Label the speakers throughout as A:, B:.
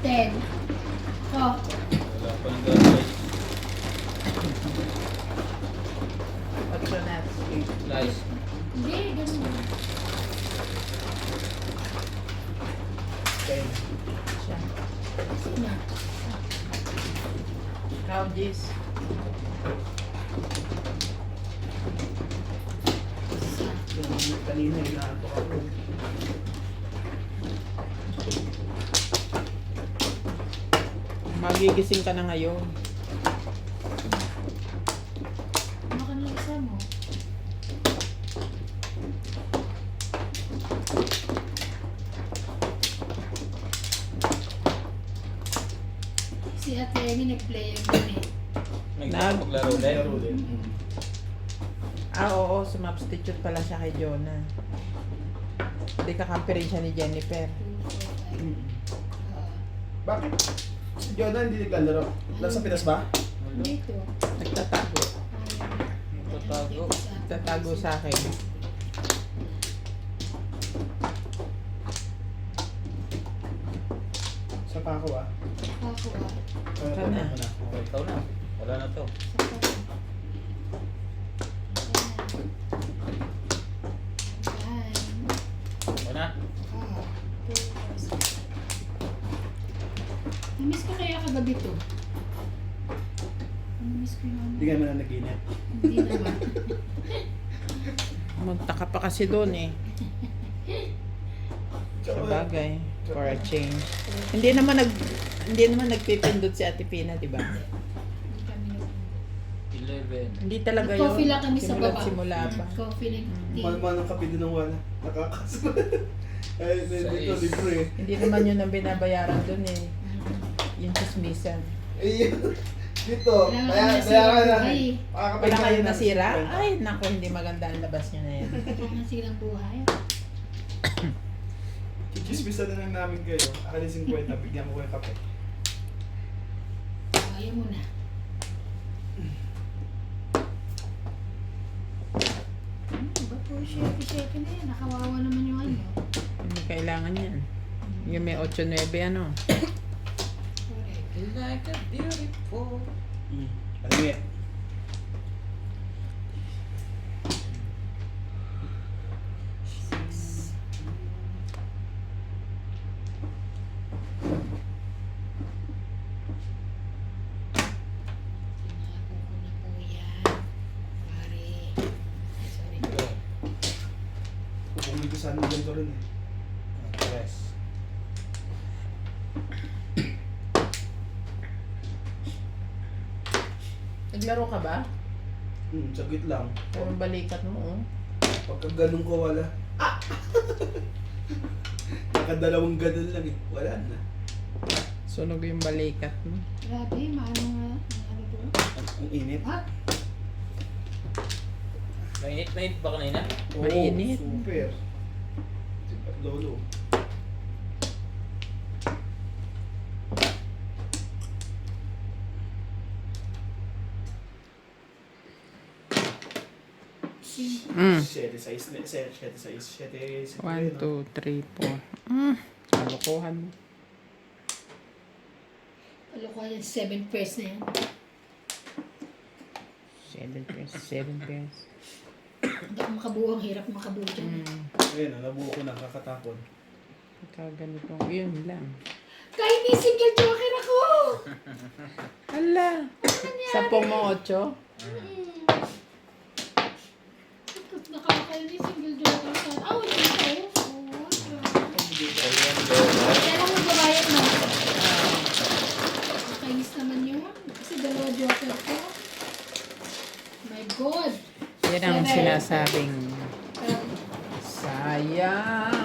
A: 10. Oh,
B: Wala pa yung guys.
C: Otro na.
B: Nice.
A: hindi, ganun.
D: Okay.
C: Siya.
A: Sino?
C: Ikaw, Jis.
D: Kanina inaantok ako.
C: Magigising ka na ngayon.
A: Ano ka nang isa mo? Si Ate Amy nag-play yung game eh.
B: Maglaro din.
D: Laro din.
C: Ah, oo. Sumubstitute pala siya kay Jonah. Hindi kakampi rin siya ni Jennifer.
A: 2, 4, 5.
D: Bakit? Si Jonah hindi naglalaro. Nasa Pinas ba?
A: Dito.
C: Nagtatago.
B: Nagtatago.
C: Nagtatago sa akin.
D: Sa Paco ah.
A: Ako ah.
C: Sana.
B: Okay, ikaw na. Wala na to.
A: Sa Paco.
B: Wala na.
A: Namiss ko kaya kagabi to. Namiss ko yung
D: Hindi ka naman naginip.
A: Hindi naman.
C: Magtaka pa kasi doon eh. Sabagay. For a change. Hindi naman nagpipindot si Ate Pina, di ba?
A: Hindi kami nag-
B: 11.
C: Hindi talaga yun.
A: Coffee lang kami sa baba.
C: Simula pa.
A: Coffee lang. tea.
D: Malmal ng kape din ng wala. Nakakasama. Ay, dito
B: Sais.
D: libre eh.
C: Hindi naman yun ang binabayaran doon eh. Yung chismisan.
D: Eh, dito.
A: Wala
D: Kaya,
A: kang
D: kaya ka
A: nasirang
D: na.
A: buhay.
C: Wala kayo nasira? Ay, naku, hindi maganda ang labas nyo na yan.
A: Wala nang silang buhay.
D: Kichismisa na lang namin kayo. Akin yung 50, bigyan ko kayo kape.
A: Ayaw mo na. Ba't po shepe na yan? Nakawawa naman yung ano.
C: Hindi kailangan yan. Yung may 8-9 ano.
A: Correct.
B: Like a beautiful.
D: Palingi.
A: Tinako ko na po yan. Pare. Ay, sorry.
D: Kung dito sana ganito rin eh.
B: Yes.
C: Naglaro ka ba?
D: Saglit lang.
C: Parang balikat mo oh.
D: Pagka ganun ko wala. Ah! Nakadalawang ganun lang eh. Wala na.
C: Sunog yung balikat mo.
A: Grabe, maano nga. Ano doon?
D: Ang init.
A: Ha?
B: Mainit ba kanina?
D: Oo,
C: Mainit.
D: Super. Lolo.
C: Mm.
D: 7-6 na. 7-6.
C: 1, 2, 3, 4. Kalokohan mo.
A: Ano ko yan? 7 pairs na yan.
C: 7 pairs. 7 pairs.
A: Hindi ako makabuo. Ang hirap makabuo dyan.
D: Ayun, nabuo ko na kakatapon.
C: Ganito. Yun lang.
A: Kahit ni single joker ako!
C: Hala. 10 mo 8?
A: Nakakakayo ni single joker sa... Ah, wala na tayo. Oo,
B: Ayan, go.
A: kaya lang magbabayad na. Nakainis naman yun. Kasi 2 joker ko. My God!
C: Yan ang
A: Seven.
C: sinasabing
A: Um,
C: sayang.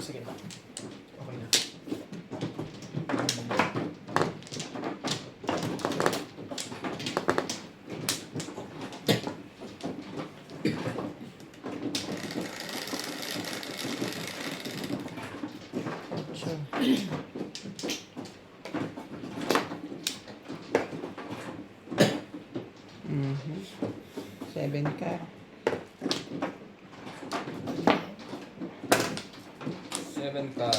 D: Sige na. Okay na.
C: Ocho. Mhm. 7 ka.
B: 7 car.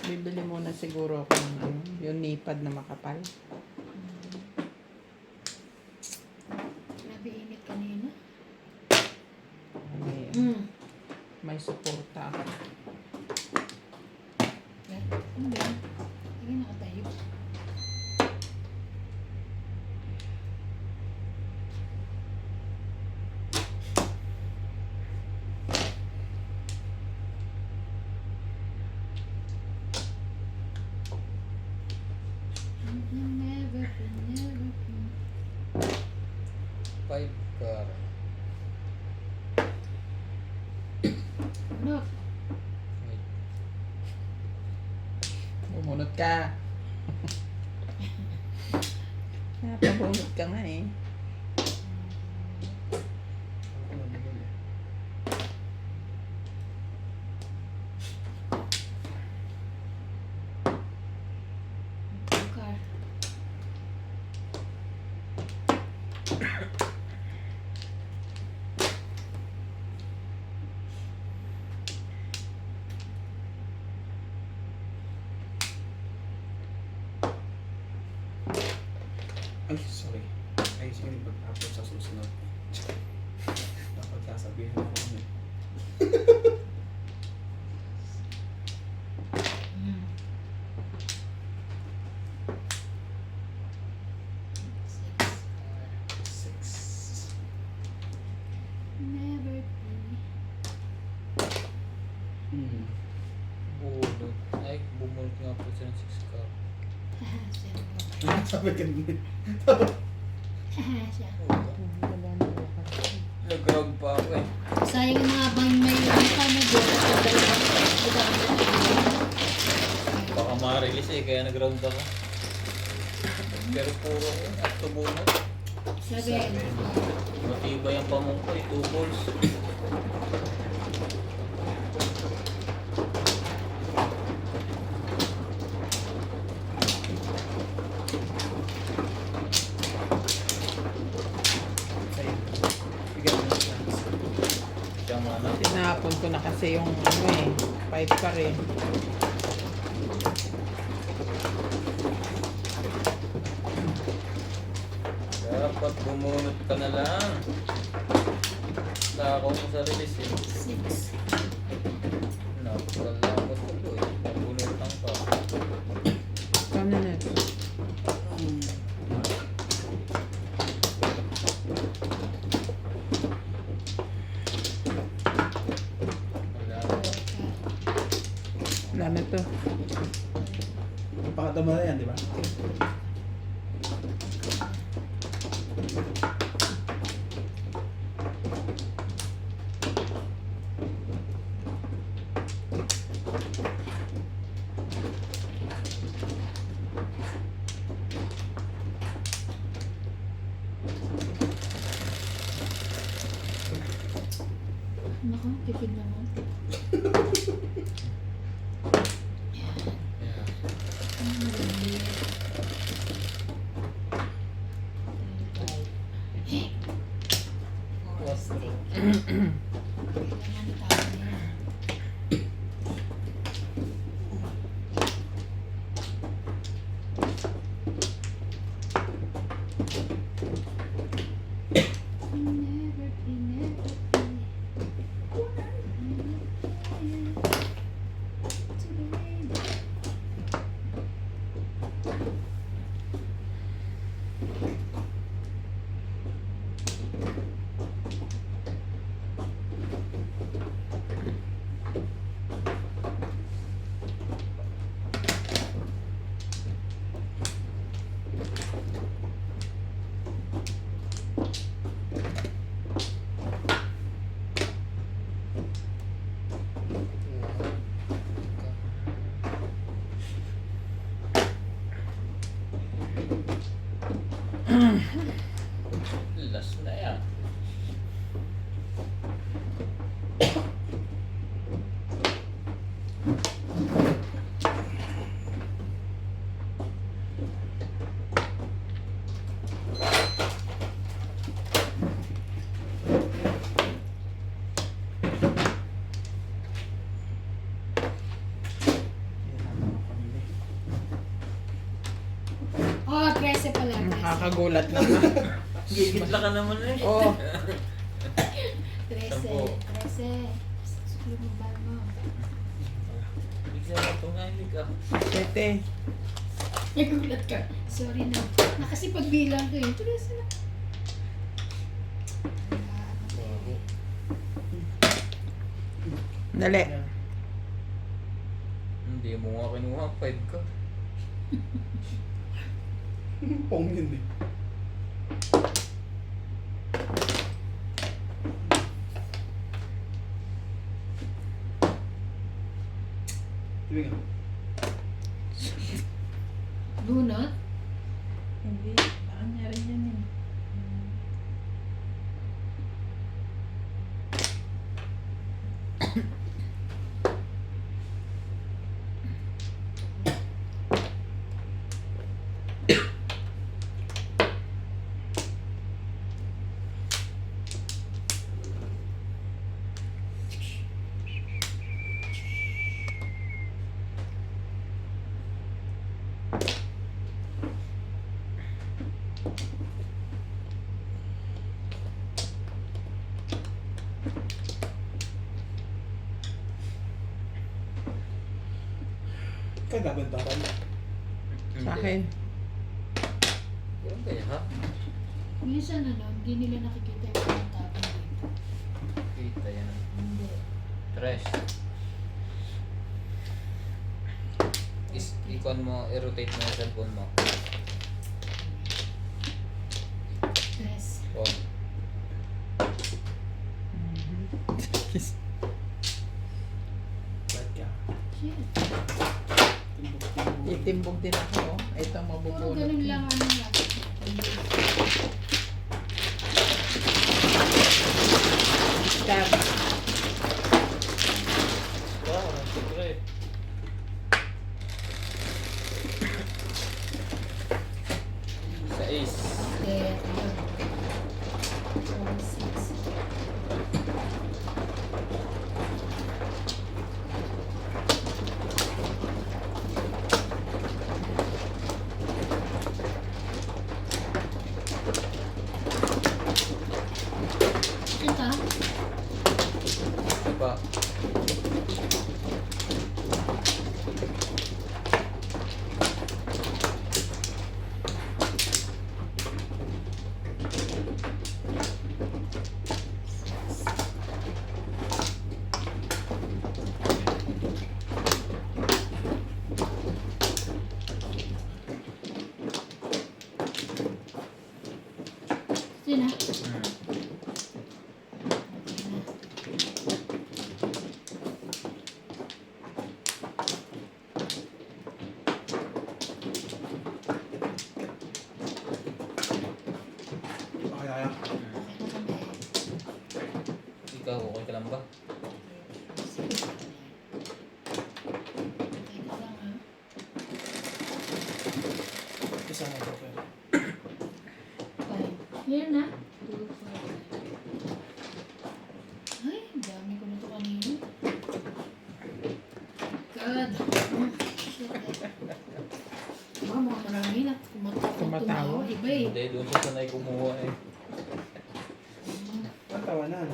C: Bibili muna siguro ako ng ano, yung nipad na makapal.
A: Grabe init kanina.
C: May,
A: Hmm.
C: may suporta ako.
A: Yan. Hindi. Hindi nakatayo. Never been.
B: 5 car.
A: Look.
B: Wait.
C: Bumunot ka. Napabunot ka nga eh.
A: Car.
D: Ay, sorry. Ay, sige, pag-upload sa susunod. Dapat kasabihin ako ano.
A: Hmm.
D: 6.
A: Never be.
B: Bunot. Ay, bumulot nga po siya ng 6 car.
D: Sabi ka din.
A: Siya.
C: Wala na bukas.
B: Nag-grog pa ako eh.
A: Sayang nga bang may ano doon sa dalawang
B: Baka ma-release eh, kaya nag-round ako. Pero puro at tubunot.
A: 7.
B: Matibay ang pamungko eh, 2 balls.
D: Ayun. Bigyan mo ng chance.
B: Siya mana.
C: Tinapon ko na kasi yung ano eh, 5 ka rin.
B: Dapat bumunot ka na lang. Nakaw mo sa release eh.
A: 6.
B: Nakalakot ko po eh. Nabunutan ka.
C: Kano na ito?
B: Wala.
C: Wala na to.
D: Pakatama na yan, di ba?
A: Naku, tipid naman.
B: Yeah.
A: Mali.
B: Plastic.
A: Kailangan tao na yan. Never be, never be.
B: Last na yan.
A: Oh, 13 pala. 13.
C: Nakakagulat naman.
B: Gigitla ka naman eh.
C: Oo.
A: 13.
B: Sampo.
A: 13. Sulit mo ba mo?
B: Bigla na tumahimik ka.
C: 7.
A: Nagulat ka. Sorry na. Nakasipagbilang ko eh. 13 na.
C: Dali.
B: Hindi mo nga kinuha. 5 ka.
D: Pong yun eh. Sabi nga.
A: Bunot?
C: Hindi. Kanya rin yan eh.
D: Kagabantaran.
C: Sa akin.
B: Yan kaya ha?
A: Minsan ano, hindi nila nakikita yung mga tapon dito.
B: Kita yan.
A: Hindi.
B: 3. Ikon mo, i-rotate mo yung cellphone mo.
A: 3.
B: 1.
D: Ba't ka?
A: Shit.
D: Timbuk-timbuk.
C: Itimbog din ako. Ito
A: Puro
C: mabubulot.
A: ganun lang ano lang.
C: Stop.
B: Wow, ang secret. Sa ace.
A: Okay, ayun. 4, 6. Ito?
B: Diba?
A: Ito na.
D: Okay, kaya.
B: Ikaw, okay ka lang ba?
D: Isa na ito.
A: Here na. 2, 4. Ay, dami ko nito kanina. God. Oh, shit. Mga marami na
C: Tumatawa.
A: Iba eh.
B: Hindi, doon sa sanay kumuha eh.
D: Ang tawanan.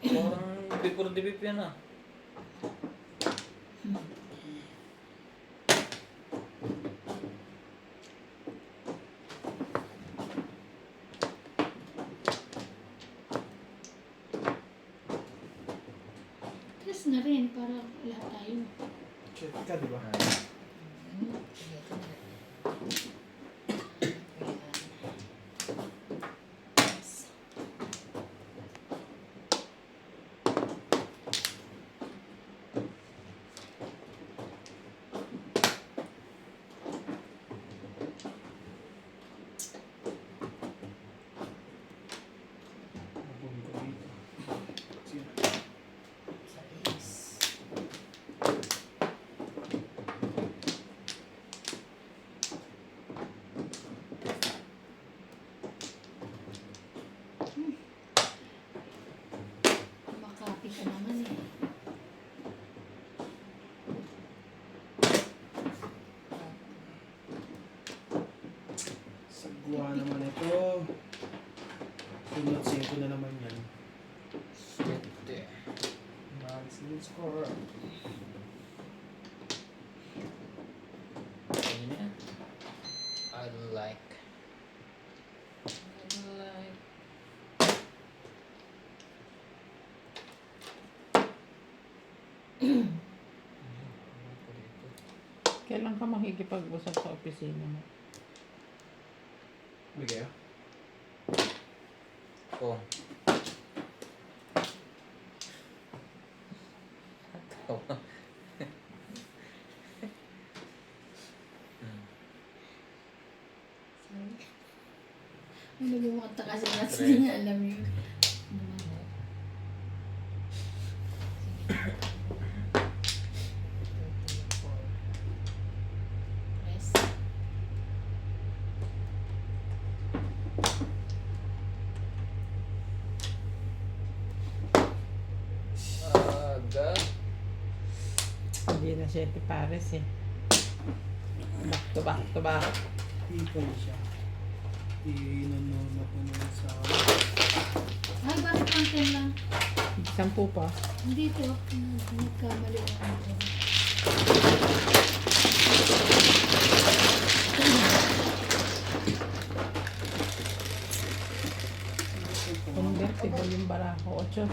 B: Parang before the beep yan ah.
A: Tres na rin para lahat tayo.
D: Shit ka, di ba? Kuha naman ito. Sunod 5 na naman yan.
B: Sete.
D: Maximum score.
B: Ayun yan. I like.
C: Kailan ka makikipag-usap sa opisina mo?
D: Bigay ah.
B: Oh.
A: Ano bumukanta kasi kasi hindi niya alam yun. Yes.
B: Aga.
C: Hindi na siya Pares eh. Back to back to back.
D: Ipon siya. Inanood ako naman sa...
A: Ay, bakit konten lang?
C: 10 pa.
A: Dito, nagkamali ako.
C: Convertible yung barako. 8.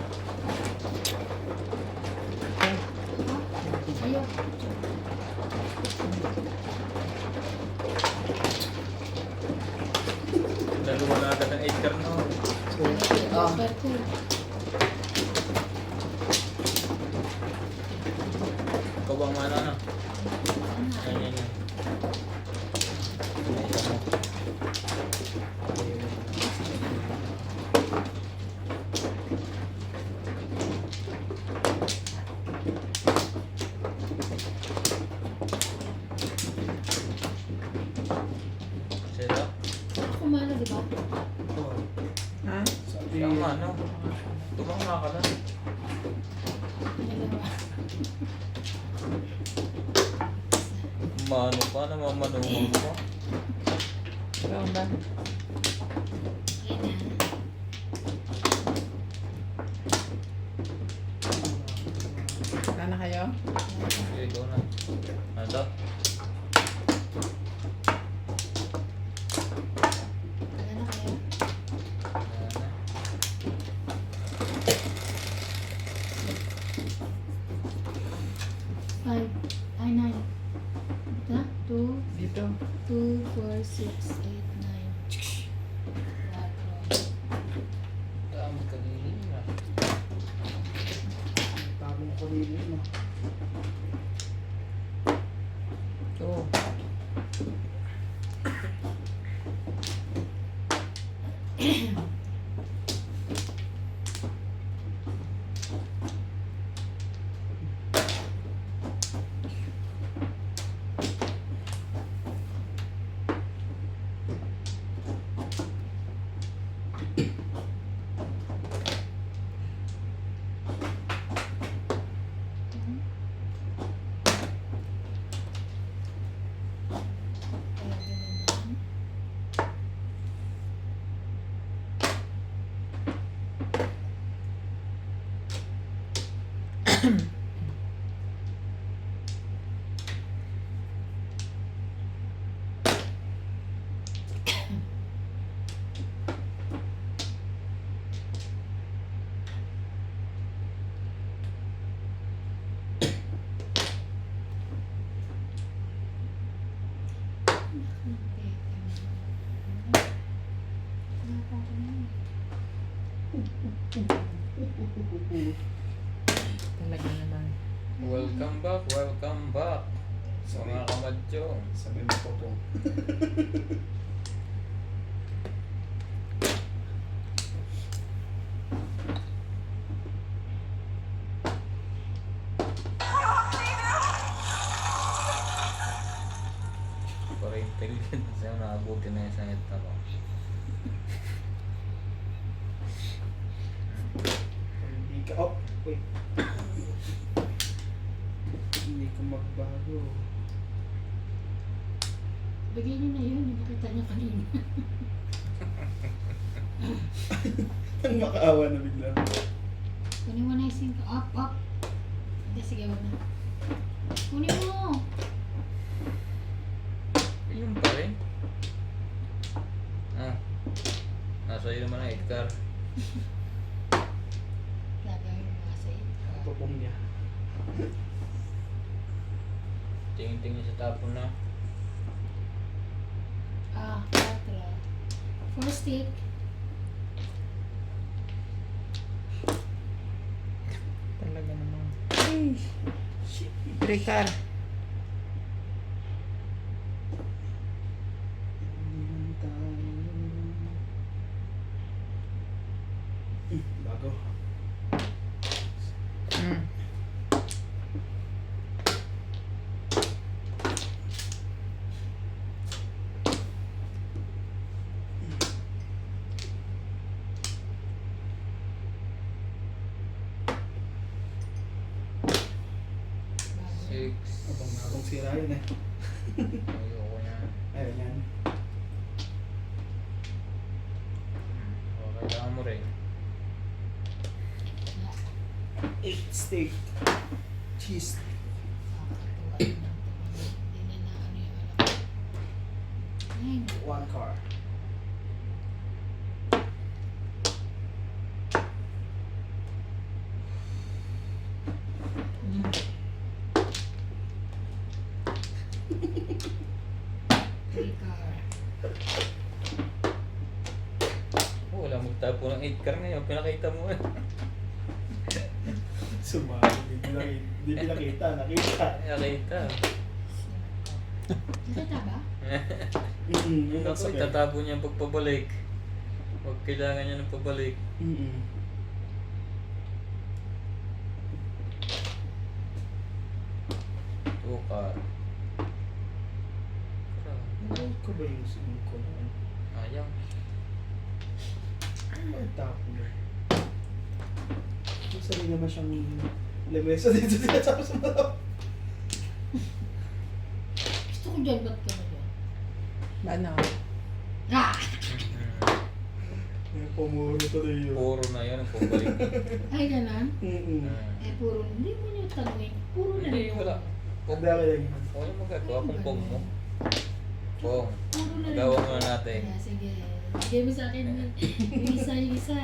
C: Okay.
A: Ayaw.
B: Dalawa na agad ang acre no.
A: Berte.
B: Ikaw bang mana na? Yan, yan, yan. Ay, isa mo. Sila?
A: Kumana, di ba?
C: Ha?
D: Sabi,
B: Siya ang ano. Tumama ka lang.
A: Dalawa.
B: Mano pa, namamanungan ko.
C: Ikaw ba?
A: Ayan na.
C: Wala na kayo?
B: Sige, ikaw na. Ano to?
A: Wala na kayo?
B: Ayan na.
A: Five. Ay, nine. Ito? Two,
C: Dito.
A: 2, 4, 6, 8, 9.
B: Dami kanina.
D: tama ko nila no?
C: 2. Talaga naman.
B: Welcome back, welcome back. Sa
D: Sorry.
B: mga kamadyong.
D: Sabi mo po po.
B: Para intelligent siya, nakabuti na yung sangit na mo.
D: Hindi ka, oh, wait. Hindi ko magbago.
A: Bigyan niyo na yun. Nakita niyo kanina.
D: Ang makaawa na bigla.
A: Kunin mo na yung sink. Up, up. Hindi, sige, wag na. Kunin mo.
B: Yun pa rin. Ah. Nasa iyo naman ang Edgar.
A: Gagawin mo kasi.
D: Papong niya.
B: Tingin-tingin sa tapon na.
A: Ah, 4. 4 stick.
C: Talaga naman. Ay! Trikar.
D: Bago.
C: Mm.
B: Six.
D: Abang sira yun eh.
B: Ayoko yan.
D: Ayun yan.
B: O, kailangan mo rin.
D: 8 steak. Cheese.
A: Hindi na ano yung alam.
D: 1 car.
B: Oh, wala magtapo ng Edgar ngayon. Pinakita mo eh.
D: Sumali. Hindi pinakita. Nakita.
B: Nakita.
A: Nakita ba?
D: Yung
B: Ako,
D: nagsabi.
B: itatapo niya ang pagpabalik. Huwag kailangan niya ng pabalik. Tukar.
D: Ano ko ba yung sunod ko na?
B: Ayaw.
D: Ano ba yung tapo niya? Masali naman siyang lamesa dito sa sa mga.
A: Gusto ko dyan, ba't ka na dyan?
C: Ano?
A: Ah!
D: Pumuro tuloy yun.
B: Puro na yun ang pabalik.
A: Ay, ganon?
B: Ah.
A: Eh, puro, hindi mo niyo tanongin. Puro na
B: Hindi,
A: rin.
B: wala.
D: Ang dami lang yun.
B: Wala magagawa kung pong mo. Pong.
A: Puro na rin.
B: Gawa muna natin.
A: Yeah, sige. Bigay mo sa akin yung isa, yung isa.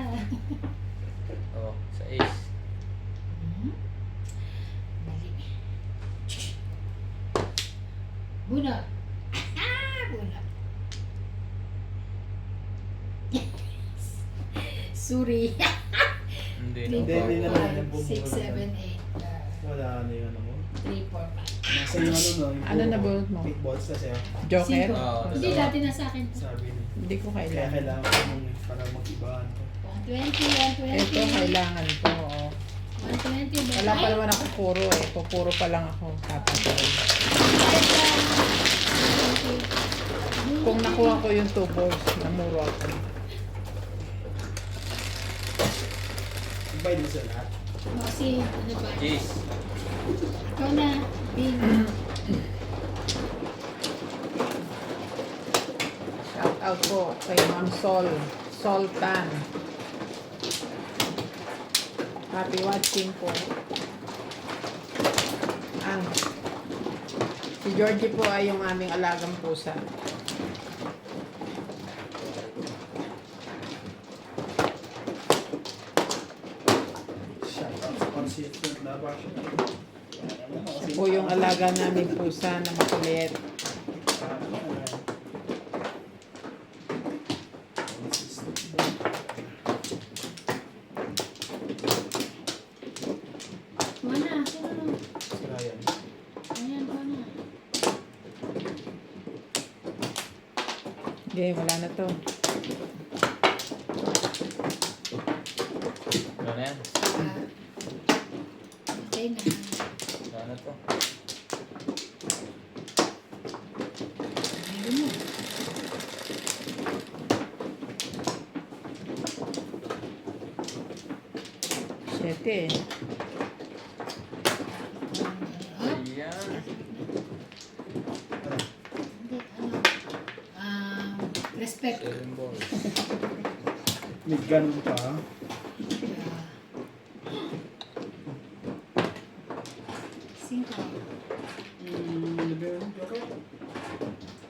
B: Oh, sa ace.
A: Hmm? Bali. Buna. Ah! Buna. Sorry.
B: Hindi
A: Three,
B: na.
D: Hindi
A: four,
D: naman yung
A: five, six,
D: bumubulong.
A: seven, eight.
D: Wala na yun ano mo.
A: 3, 4, 5.
D: Nasa yung ano no. Yung
C: Ano
D: puro
C: na bunot mo?
D: Big balls kasi ah.
C: Joker?
A: Cinco.
B: Oo,
A: Hindi,
B: dalawa.
A: dati na sa akin.
D: Sabi niya.
C: Hindi ko
D: Kaya
C: kailangan.
D: kailangan ko mong para mag-ibahan ko.
A: 120, 120.
C: Ito, kailangan to. Oo.
A: 120.
C: Wala pa naman ako puro eh. Pupuro pa lang ako. Tapos, kung nakuha ko yung 2 balls, namuro ako.
D: Ibay din sa lahat.
A: O, si, ano ba?
B: Cheese.
A: Ikaw na, Bing.
C: Shout out po kay Ma'am Sol. Soltan. Happy watching po. Si Georgie po ay yung aming alagang pusa.
D: Shout out sa consistent lover siya.
C: Siya po yung alaga naming pusa na makulit.
A: Kuha na, sino na?
D: Si Ryan.
A: Ayan, kuha na.
C: Okay, wala na to.
B: Wala na yan.
A: Ah. Okay na.
B: Wala na to.
A: Ayun mo.
C: Siyete eh.
A: Up.
B: Ayan.
A: Hindi, ano? Respect.
B: 7 balls.
D: May ganun pa.
A: Yeah. 5.
D: Okay.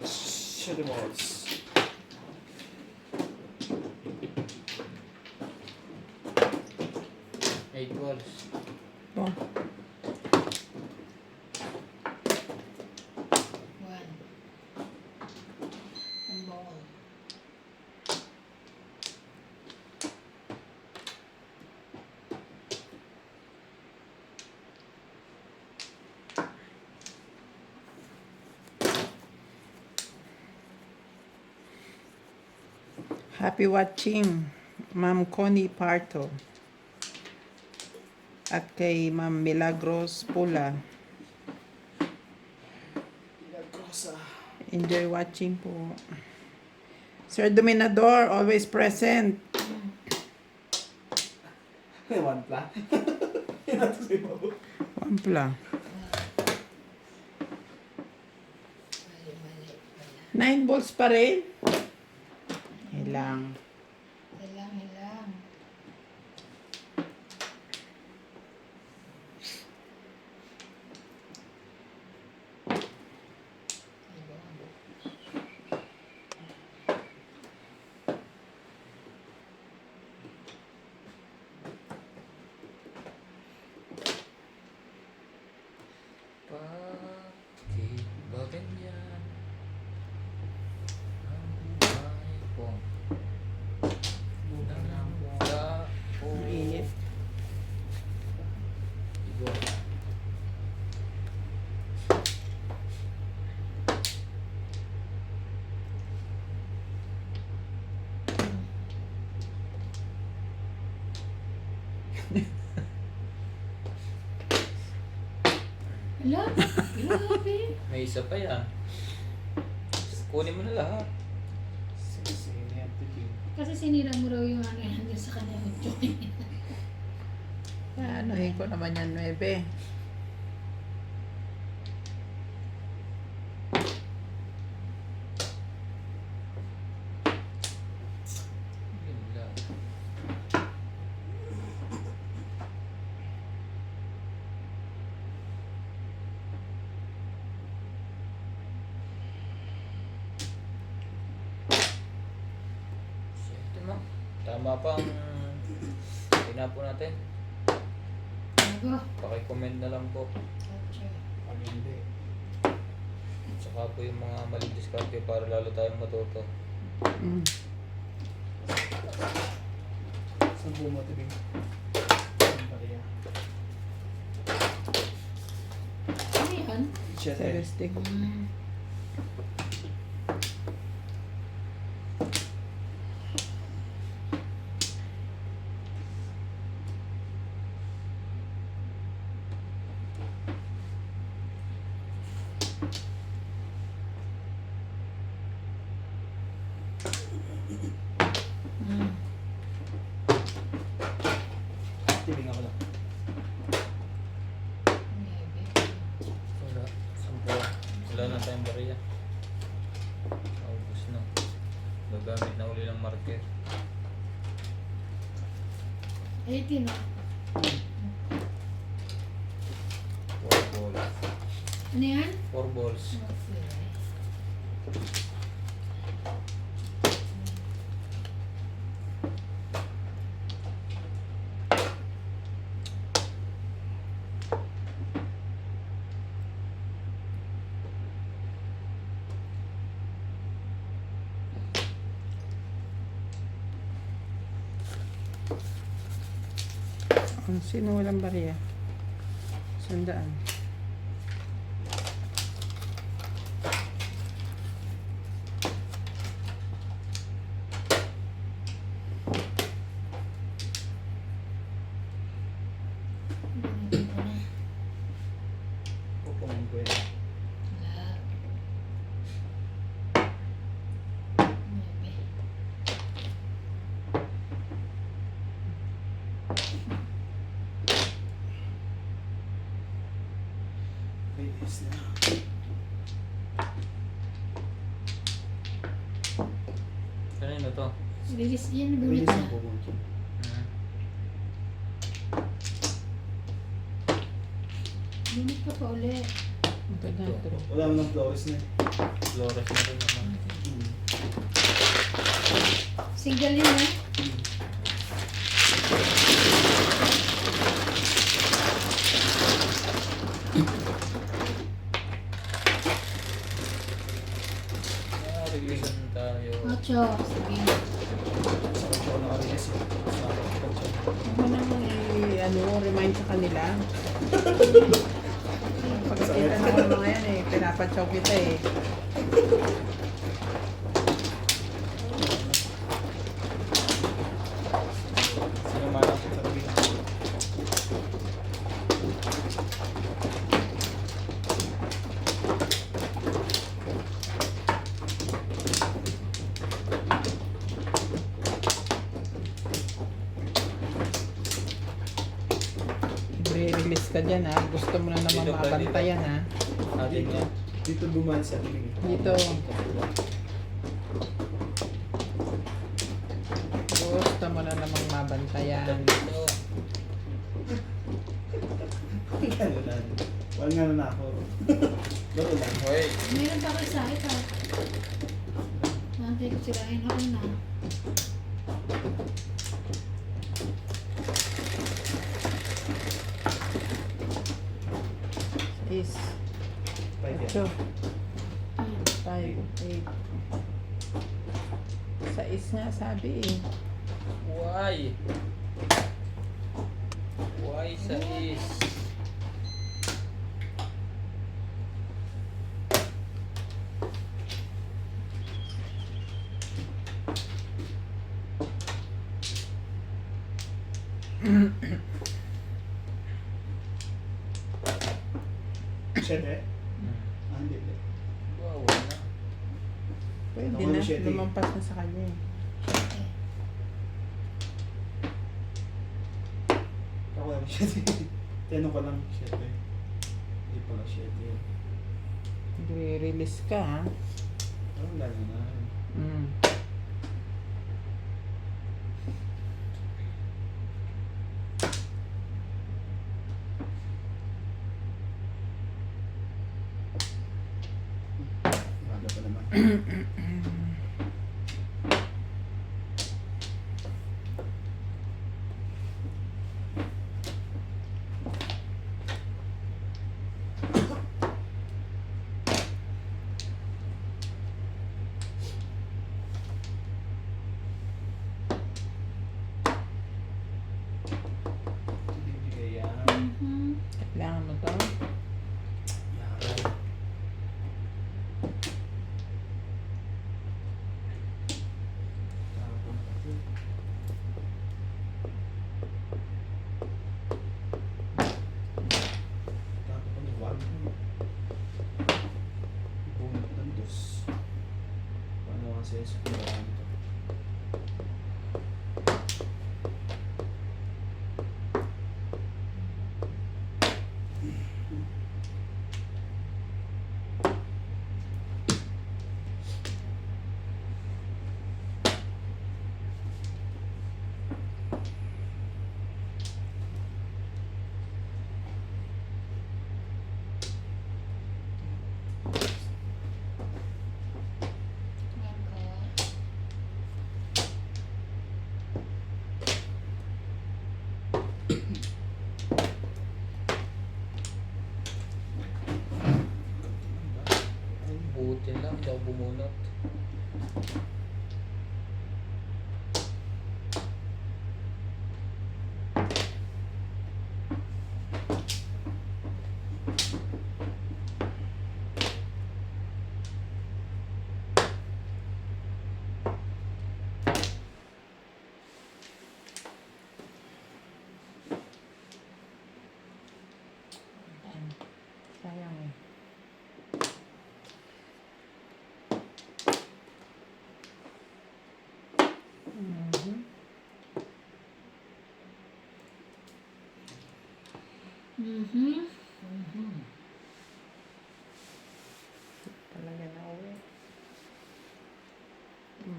D: 7 balls.
B: 8 balls.
C: Oh,
A: 1. Ang ball.
C: happy watching, Ma'am Connie Parto. At kay Ma'am Milagros Pula.
D: Milagrosa.
C: Enjoy watching po. Sir Dominador, always present.
D: May 1 pla. Yun natin sa iba.
C: Wampla.
A: Mali.
C: 9 balls pa rin. Ilang.
A: Hilang.
B: Bakit ba ganyan? Ang buhay ko.
C: Mainit.
B: Igo.
A: Hala, grabe.
B: May isa pa yan. Kunin mo na lahat.
D: 6, 8, 15.
A: Kasi sinira mo raw yung ano yan sa kanya.
C: Anuhin ko naman yan, 9.
B: Yun lang. Siyempre mo. Tama pa ang tinapo natin.
A: Bago.
B: Paki-comment na lang po.
D: Pag hindi.
B: Tsaka po yung mga maling diskarte para lalo tayong matuto.
C: Mm.
D: Saan po mo tibig? Ang bariya.
A: Ano yan?
D: 7.
C: Celestic.
D: Tibig ako lang.
B: Wala. Sampo. Wala na tayong bariya. Naubos na. Gagamit na uli ng marker.
A: 18.
B: 4 balls.
A: Ano yan?
B: 4 balls.
A: Okay.
C: Sino walang bariya? 100.
D: Pupunin ko yan.
A: Wala. 9.
B: Kanino to?
A: Release yan, bunot
D: Release
A: na.
D: ang buko.
B: Hmm.
A: Bunot ka pa ulit.
C: Ito na, ito.
D: Wala mo ng flores na eh.
B: Flores na rin naman.
A: Single yun eh.
B: Releasean tayo.
A: Ocho. Sige.
D: Sa konsyo na release eh. Sa konsyo.
C: Ako naman remind sa kanila. Pagkakita na ko ng mga yan pinapachow kita
D: Sino manap sa sabihin?
C: I-release ka dyan gusto mo na naman
B: Dito ba,
C: mabantayan
B: Atin yan.
D: Dito dumaan sa ating
C: Dito. Gusto mo na namang mabantayan.
B: Dito.
D: Gano'n na. Wala nga na ako. Baro lang.
B: Hoy.
A: Meron pa kayo sa akin ha. Nantay ko sirain ako na.
C: Is
D: Right
C: Ocho,
A: Ayan.
C: 5, 8. Sa is nga sabi
B: Why? Why sa is?
D: Siyete?
B: Hmm.
D: Hindi.
B: Wow, wala.
C: Pwede
D: Ako
C: na,
D: na siya, eh.
C: lumampas na sa kanya
A: Okay.
D: Ako lang siyete. Tinanong ko lang siyete. Hindi pala siyete.
C: I-release ka
D: Parang gano'n na.
C: Mm.
D: Baga pa naman. Bibigay yan.
A: Mhm.
C: Kailangan mo to.
D: Yan. Tapon pati. Tapon pati, wag. Bunot ng dos. Paano kasi sa kumbahan to?
B: Buti lang, hindi ako bumunot.
C: Sayang Mhm.
A: Mhm.
C: Talaga na uwi.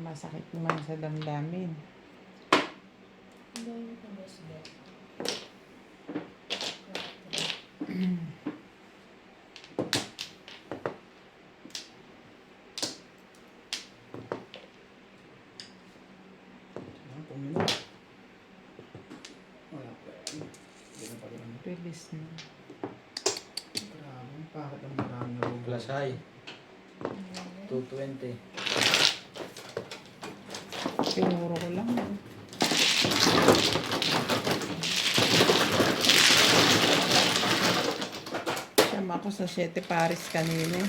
C: masakit naman sa damdamin.
A: Ang dami ko ba sila?
D: Puminom. Wala pa yan. Hindi na pala naman.
C: Release na.
D: Grabe, bakit ang marami na bumalik?
B: Plus high. 220.
C: Pinuro ko lang. Siyam ako sa 7 Paris kanina.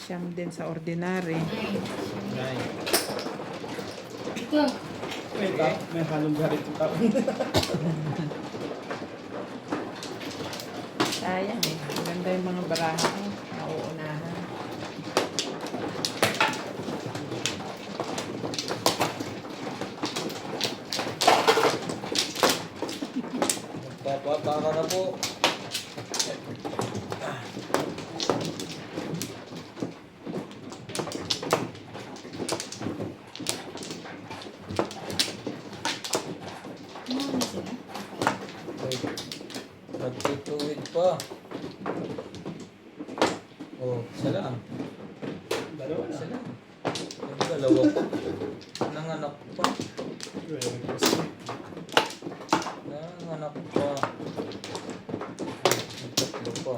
C: Siyam din sa ordinary.
B: 9.
A: Ito.
D: May halong garit yung tao.
C: Sayang eh. Maganda yung mga baraha ko. Nauunahan.
B: Magpapapaka na po.
A: Ano na sila?
B: Nagtituwid pa. Oh, isa lang.
D: Dalawa na.
B: Isa lang. Yung dalawa pa. Nanganak pa. Nanganak pa. Yung tatlo pa.
A: Ito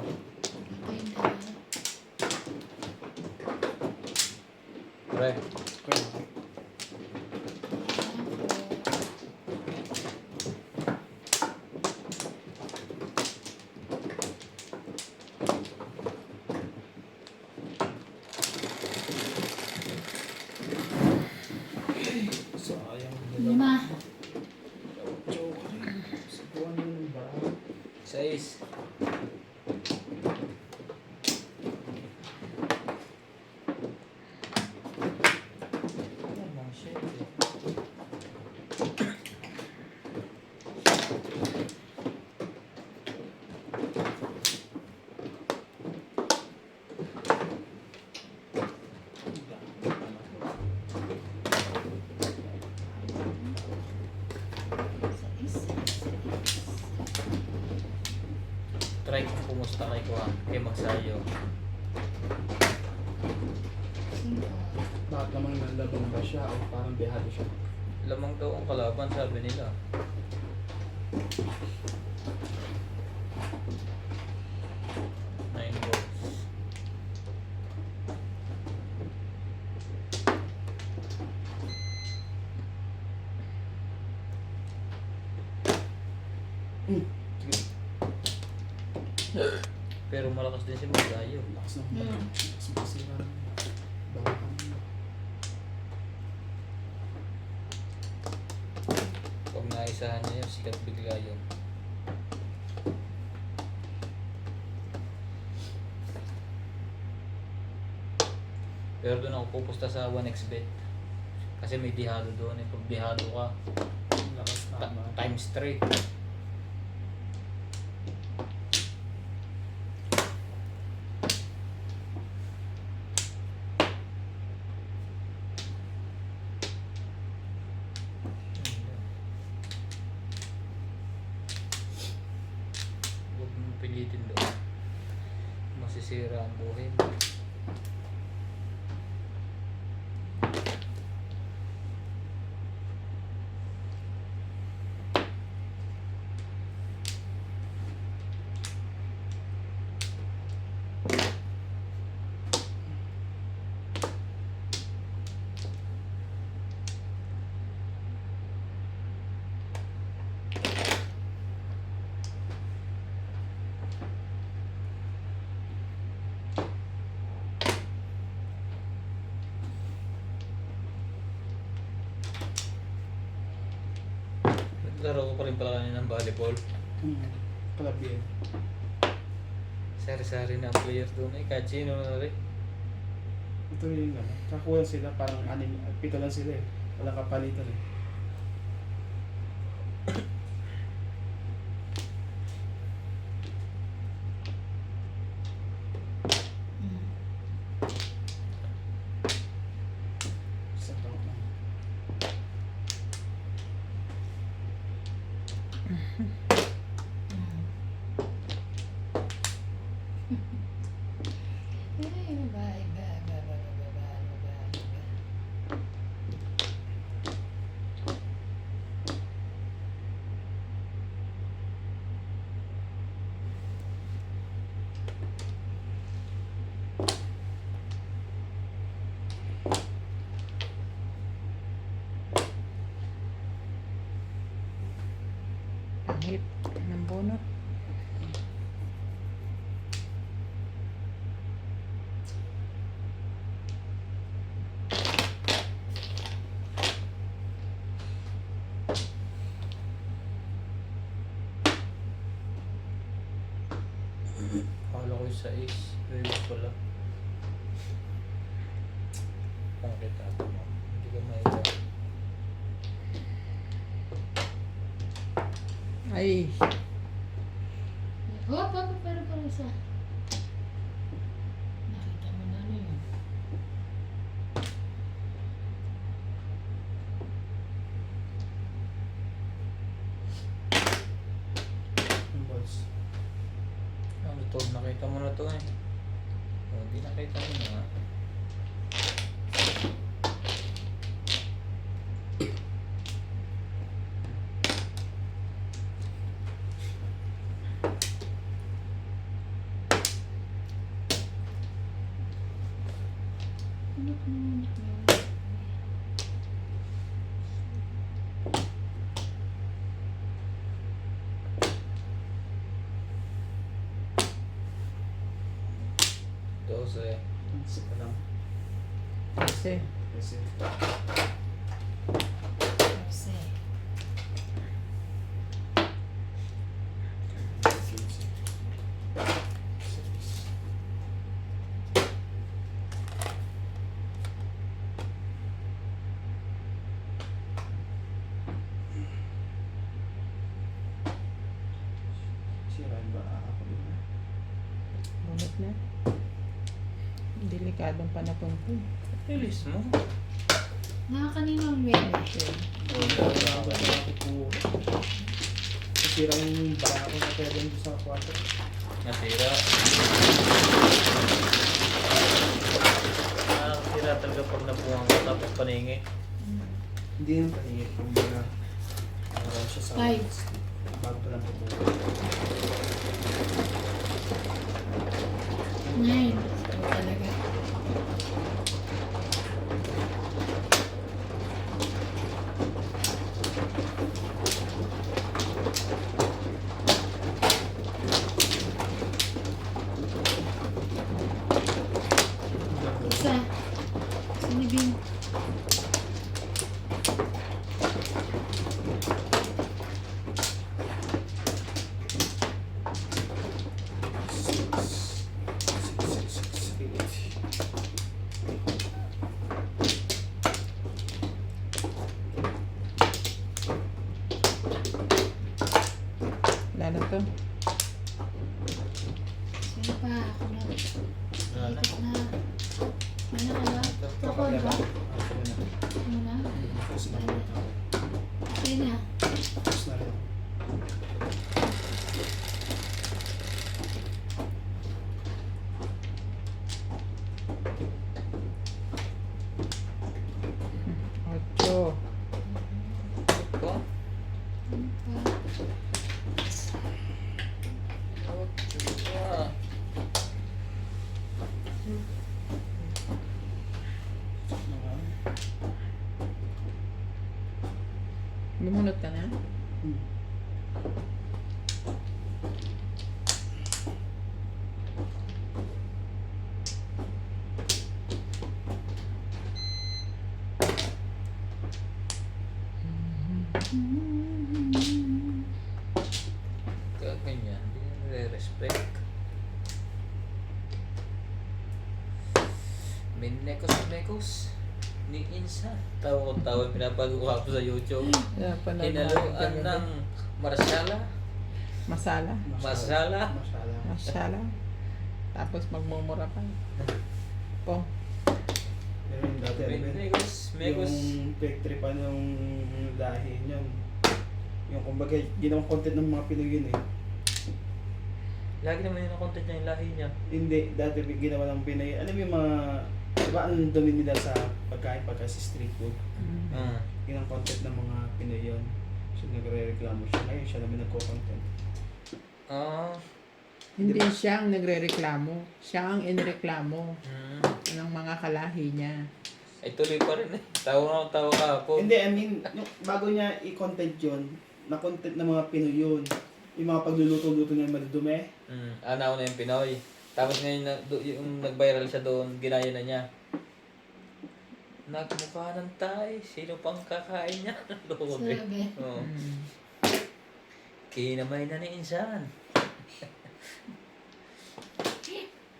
A: yung dalawa.
B: Pre.
D: Sayang.
A: 5.
D: Joke rin. Sibuan mo ng barang.
B: 6. Mga shit eh. Try kung kumusta kay Kuha. Kay magsayo.
D: Bakit namang nalabang ba siya o parang behado siya?
B: Lamang daw ang kalaban, sabi nila. Nine balls. Pero malakas din si Magayo.
D: Lakas ng barang. Lakas ng kasiran. Bawaan.
B: Pag naisahan niya yun, sikat bigla yun. Pero doon ako pupusta sa 1xbet. Kasi may dihado doon. Eh. Pag dihado ka,
D: Lakas tama.
B: times 3. Huwag mong pilitin doon. Masisira ang buhay mo. Laro ko pa rin pala kanina ng volleyball.
D: Club yan.
B: Sari-sari na ang player doon eh. Kahit sino na rin.
D: Ito yung ano. Kakuha sila parang 7 lang sila eh. Walang kapalitan eh.
C: Pangit ng bunot.
B: Akala ko yung sa is. Wait pala. Pangit ako mo. Hindi ka maiba.
C: Ay,
A: Oh, pero isa. Nakita mo na ano yun.
D: Yung balls.
B: Ano to? Nakita mo na to eh. Oh, hindi nakita mo na.
A: Ano ko naman yun?
B: Dose.
D: Isa pa lang.
C: kasi.
D: Kasi,
A: Kasi.
D: sirain ba ako din na?
C: Bunot na. Delikadong panapon po.
B: Release mo.
A: Nakakaninong weather.
D: Ako po. Sira yung bara ko na kaya doon sa kwarto.
B: Nasira. Nasira talaga pag nabuhang ka tapos paningi.
D: Hindi yung paningit. Yung mga siya sa
A: Five.
D: bago pa lang po.
A: 9. So, talaga. Isa. Sinibing.
C: Wala na to.
A: Sino pa? Ako na.
B: Wala na.
A: Ikot na. Ano ka ba? Ako na ba? Ano na? Okay na.
D: Tapos na rin.
C: Ocho.
B: Ito.
A: Ano pa?
B: Ah.
C: Bumunot ka na?
B: Ganyan. Hindi nire-respect. Minekos ni Insan. Tawa-tawa pinapagawa ko sa YouTube.
C: Kaya pala
B: Hinaluan ng marsala.
C: masala.
B: Masala.
D: Masala.
C: Masala. Tapos magmumura pa. Po.
D: Pero yung dati, ano yun?
B: Mekos.
D: Yung pektripan yung lahi niyan. Yung kumbaga, ginawang content ng mga Pinoy yun eh.
B: Lagi naman yun ang content niya, yung lahi niya.
D: Hindi, dati ginawa ng Pinoy. Alam mo yung mga, diba ang dumi nila sa pagkain pagka sa street food?
B: Ah.
D: Yun ang content ng mga Pinoy yun. So nagre-reklamo siya. Ngayon siya naman nagko-content.
B: Ah.
C: Hindi siya ang nagre-reklamo. Siya ang inreklamo
B: Hmm.
C: ng mga kalahi niya.
B: Ay tuloy pa rin eh. Tawa ka po.
D: Hindi, I mean, yung, bago niya i-content yun, na content ng mga Pinoy yun. Yung mga pagluluto-luto niya madudumi.
B: Nauna yung Pinoy. Tapos ngayon, yung nag-viral siya doon, ginaya na niya. Nagmukha ng Thai, sino pang kakain niya? Lobe.
A: Sabi.
B: Oo.
C: Mm.
B: Kinamay na ni Insan.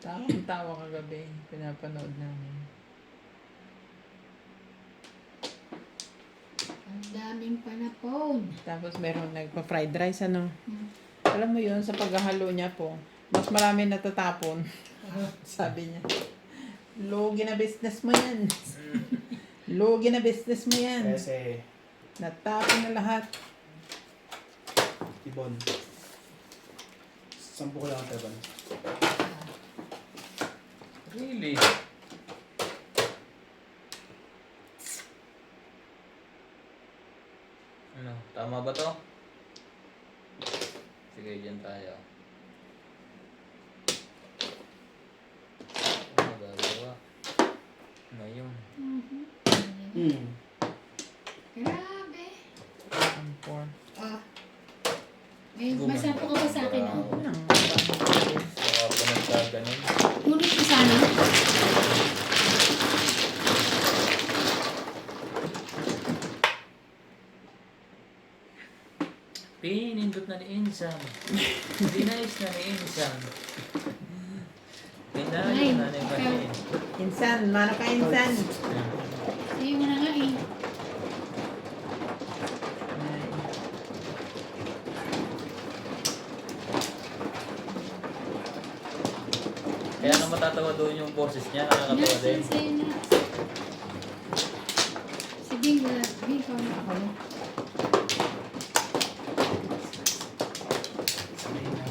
C: Tawang-tawa kagabi. Pinapanood namin.
A: Ang daming panapon.
C: Tapos meron nagpa-fried rice, ano?
A: Hmm.
C: Alam mo yun, sa paghahalo niya po, mas marami natatapon. Sabi niya. Lugi na business mo yan. Lugi na business mo yan.
D: Kasi,
C: Natapon na lahat.
D: Ibon. 10 ko lang ang taban.
B: Really? Ano, tama ba to? Sige, dyan tayo. Ano gagawa? Ngayon.
A: Grabe.
C: Ang four.
A: Ah. May sampo ka pa sa akin, ah.
C: Ano ang
B: Baka po nagkaganon.
A: Ngunit ko sana.
B: Pinindot na ni Insan. Dinais na ni Insan. Pinayo na ni Manin.
C: Insan, mana ka insan.
A: Sa'yo nga na nga eh.
B: Kaya na matatawa doon yung boses niya, nakakatawa din.
A: Nas, sa'yo na. Si Bing, wala. Bing, ikaw na.
C: Ako na.
D: Sabihin na.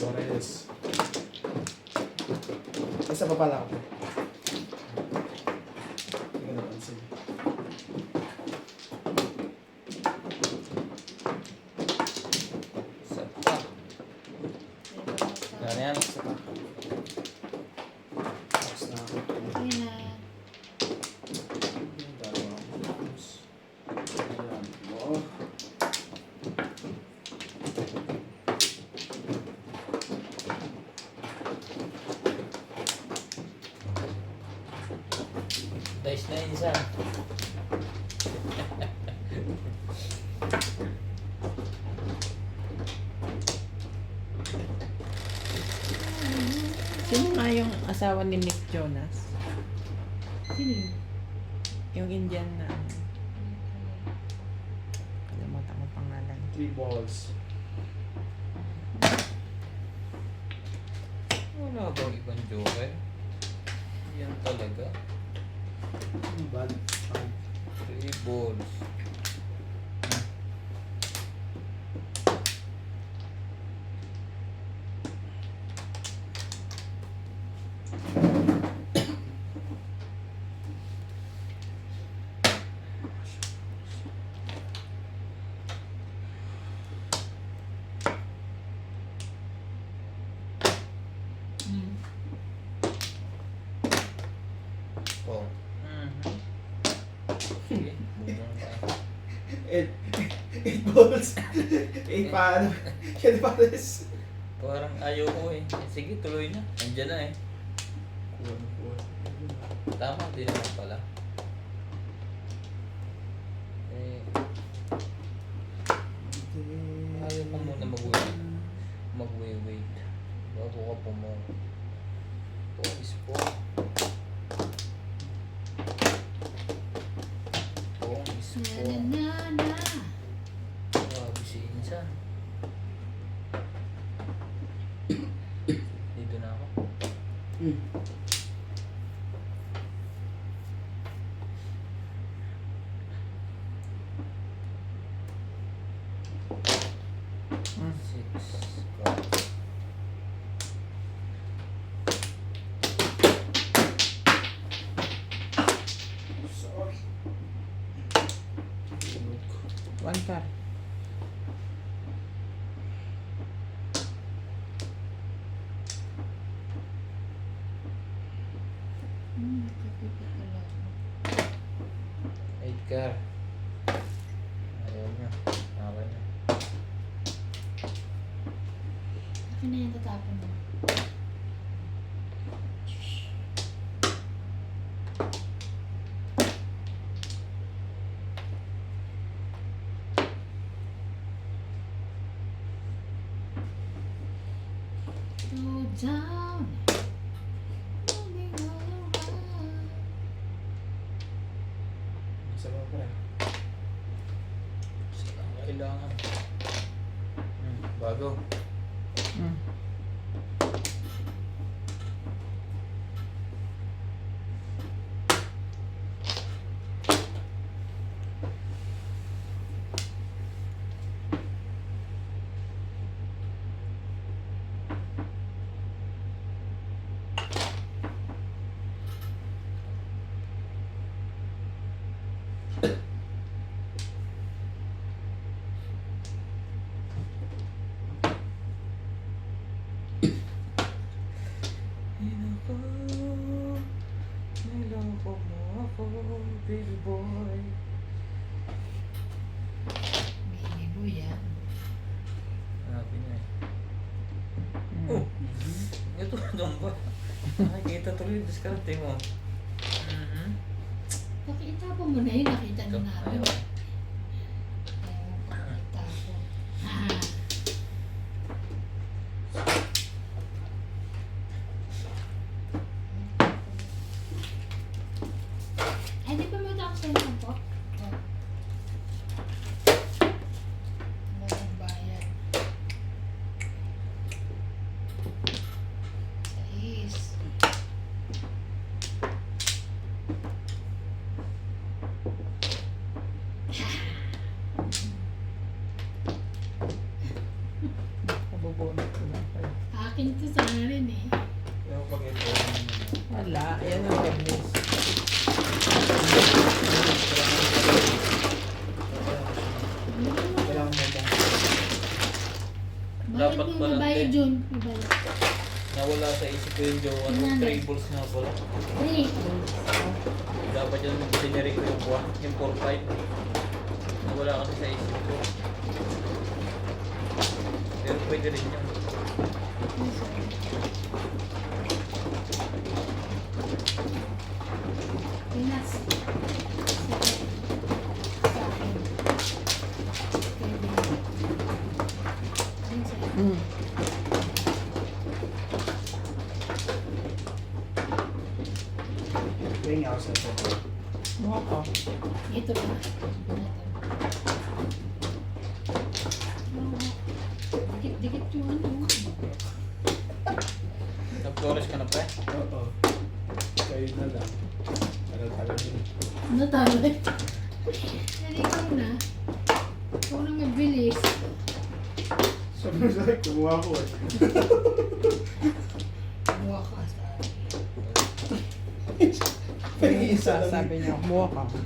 D: Torres. Isa pa pala ako. Hindi ko napansin.
B: Isa pa. Yan yan.
D: Isa pa. Tapos na ako.
A: Sa'yo na.
B: Dice na Insan.
C: Sino nga yung asawa ni Nick Jonas?
A: Sino yun?
C: Yung Indian na ano? Kalimutan ko pangalan.
D: 3 balls.
B: Wala bang ibang joker? Yan talaga.
D: Bad.
B: 3 balls.
A: Hmm.
B: Oh. Sige, bumong tayo.
D: 8 balls. 8 paano? Kaya pares.
B: Parang ayaw ko eh. Sige, tuloy na. Nandiyan na eh. Tama, di naman pala. Eh, ayaw ka muna mag-wait. Bago ka pumunta. Focus po. Focus po.
A: Na.
B: Grabe si Insan. Dito na ako.
C: Mm.
B: 6, 5.
D: Sorry.
C: One car.
B: Edgar. Ayaw niya. Akin na.
A: Akin na yung tatapon mo. Go down. Moving all around.
D: Isa ba pa rin?
B: Saan kailangan? Bago.
C: Mm.
B: Niloko mo ako, baby boy.
A: Bibo yan.
B: Sabi niya eh.
C: Mm.
B: Oh! Ito doon ba? Nakikita tuloy yung diskarte mo.
A: Pakitapon mo na yun. Nakita na namin.
B: Ayaw.
A: Ayaw ko pakitapon. Haha. Ay, di ba may ako sa inyo po? Oh. Walang bayad. Sais.
C: Nabubunot ko na kayo.
A: Akin to sa rin eh.
B: Pero pag ito,
C: Wala, yan ang tablis.
D: Kailangan mo bang
A: Bayad
B: Dapat
A: mo,
B: pala,
A: mabayad
B: te.
A: yun. Mabayad.
B: nawala sa isip ko yung jowa ko. 3 balls nga pala.
A: Hey,
B: Dapat yun, siniri ko yung buwan, yung 4-5. Nawala kasi sa isip ko. Pero pwede rin yun.
A: Pinas. Sa akin. Pwede. Ayun sa'yo.
C: Mm.
D: paying ako sa ito?
C: Mukha ko.
A: Ito ba? Dikit-dikit yung ano.
B: Nag-flores ka na pa eh?
D: Oo. Kayo na lang. Tagal-tagal din.
A: Ano tawag? Hindi ko na. Ikaw na mabilis.
D: Sobrang sakit, kumuha ko eh.
A: Buwa ka sa
C: Yung isa, sabi niya, mukha ka.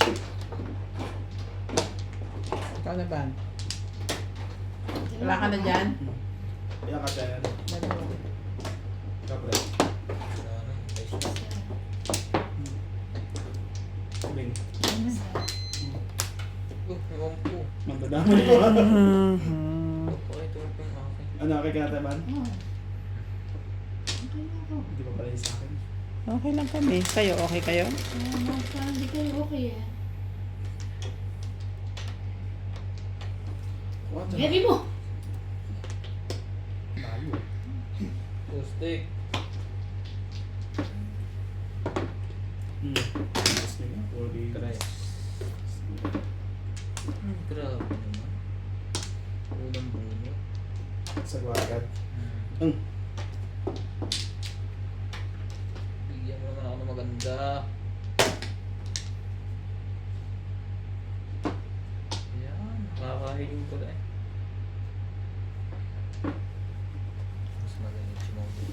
C: Ikaw na ba? Wala ka na dyan?
D: Iyan ka dyan. Kapre.
B: Wala na, ayos na.
D: Bing.
B: Ewan ko.
D: Magdadamay ko ha.
B: Okay, ito yung akin.
D: Ano, okay ka na taman?
A: Oh. Okay na ako.
D: Hindi pa pala yun sa akin.
C: Okay lang kami. Kayo, okay kayo?
A: Parang di kayo okay eh.
D: What?
A: Baby mo!
D: Layo.
B: Pustik.
D: Tapos nila, 40.
B: Try. Grabe naman. Ulang bunot.
D: Sa guwagat.
B: Bigyan mo naman ako ng maganda. Yan, nakakahiling ko na eh. Mas magaling si Mogi.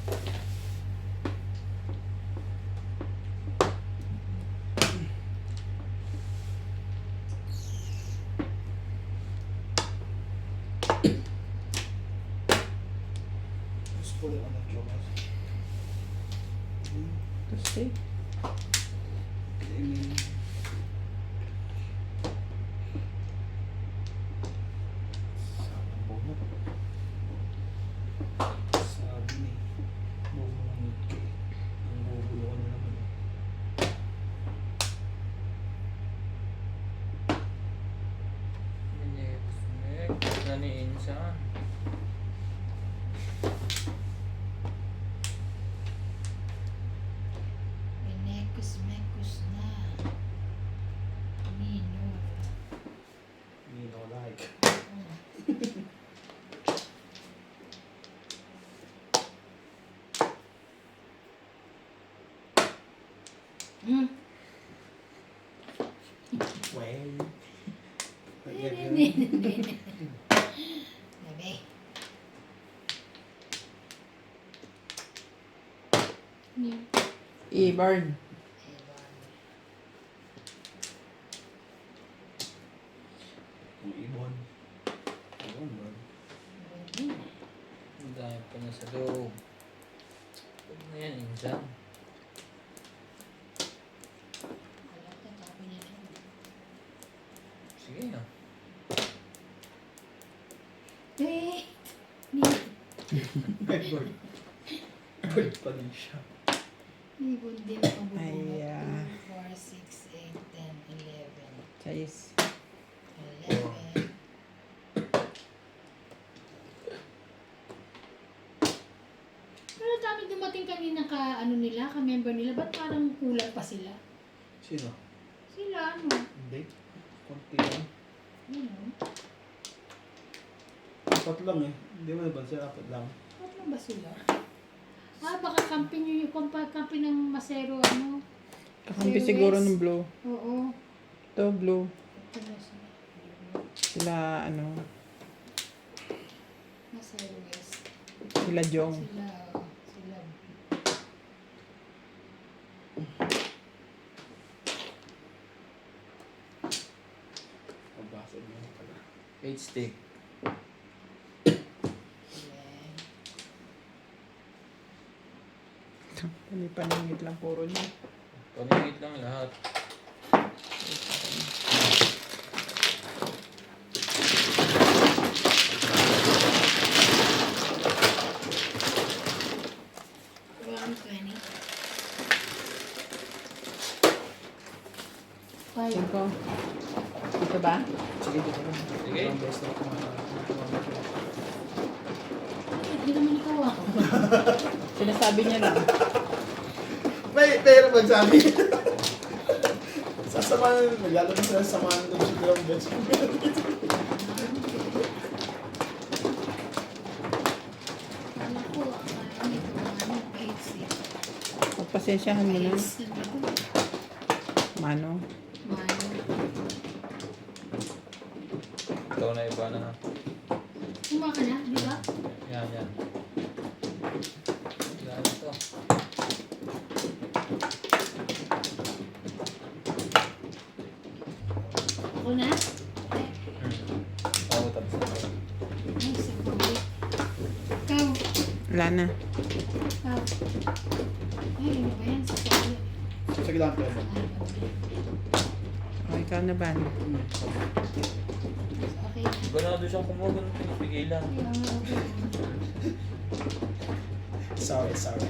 D: Gusto ko lang ang chokas.
C: Tuesday.
D: Gaming.
B: na ni Insan.
A: Mekus na. Nino.
D: like.
A: Hmm.
D: Well.
A: Labi. Yan.
C: Burn.
D: Yung ibon. Ibon ba?
B: Ang dami pa na sa loob. Huwag na yan, Insan. Sige na.
A: Eh,
D: Bird. Bird pa din siya.
A: ibon din ang
C: Ay,
A: 4, 6, 8, 10, 11.
C: Chais.
A: 11. Pero dami dumating kanina ka, ano nila, ka-member nila. Ba't parang kulang pa sila?
D: Sino?
A: Sila, ano?
D: Hindi. Konti lang.
A: Ano?
D: Apat lang eh. Hindi mo naman siya, apat lang.
A: Ba't lang ba sila? Ah, baka kampi nyo yung kampi ng Masero, ano?
C: Kakampi
A: Zero
C: siguro
A: waste.
C: ng blue.
A: Oo.
C: Ito, blue.
A: Ito na sila.
C: Sila, ano,
A: Masero West.
C: sila Jong.
A: Sila, sila.
D: Pabasa niyo pala.
B: 8 stick.
A: Ayan.
C: Paningit lang puro niya.
B: Paningit lang lahat.
A: Around 20. 5.
C: Cinco. Dito ba?
D: Sige, dito ko.
B: Sige.
D: Ang best na kumakas.
A: Hindi naman ikaw ah.
C: Sinasabi niya lang.
D: May pero magsabi. Sasamahan, maglalo na sila samahan doon sa ground best.
A: Kala ko, akala nito, ano, 8, 6.
C: Pagpasensyahan mo na. Mano.
A: Mano.
B: Ikaw na iba na.
A: Suma ka na, di ba?
B: Yan, yan. Yan ito.
A: Ako na? Eh,
B: Oo, tapos na.
A: ay, sa pagod. Ikaw.
C: Wala na.
A: Ikaw. Ay, ano ba yan? Sa pagod.
D: Sige lang pero.
C: O, ikaw na ba?
A: Okay.
B: Ganado siyang kumuha ng pinipigilan.
A: Kaya nga ako.
D: Sorry, sorry.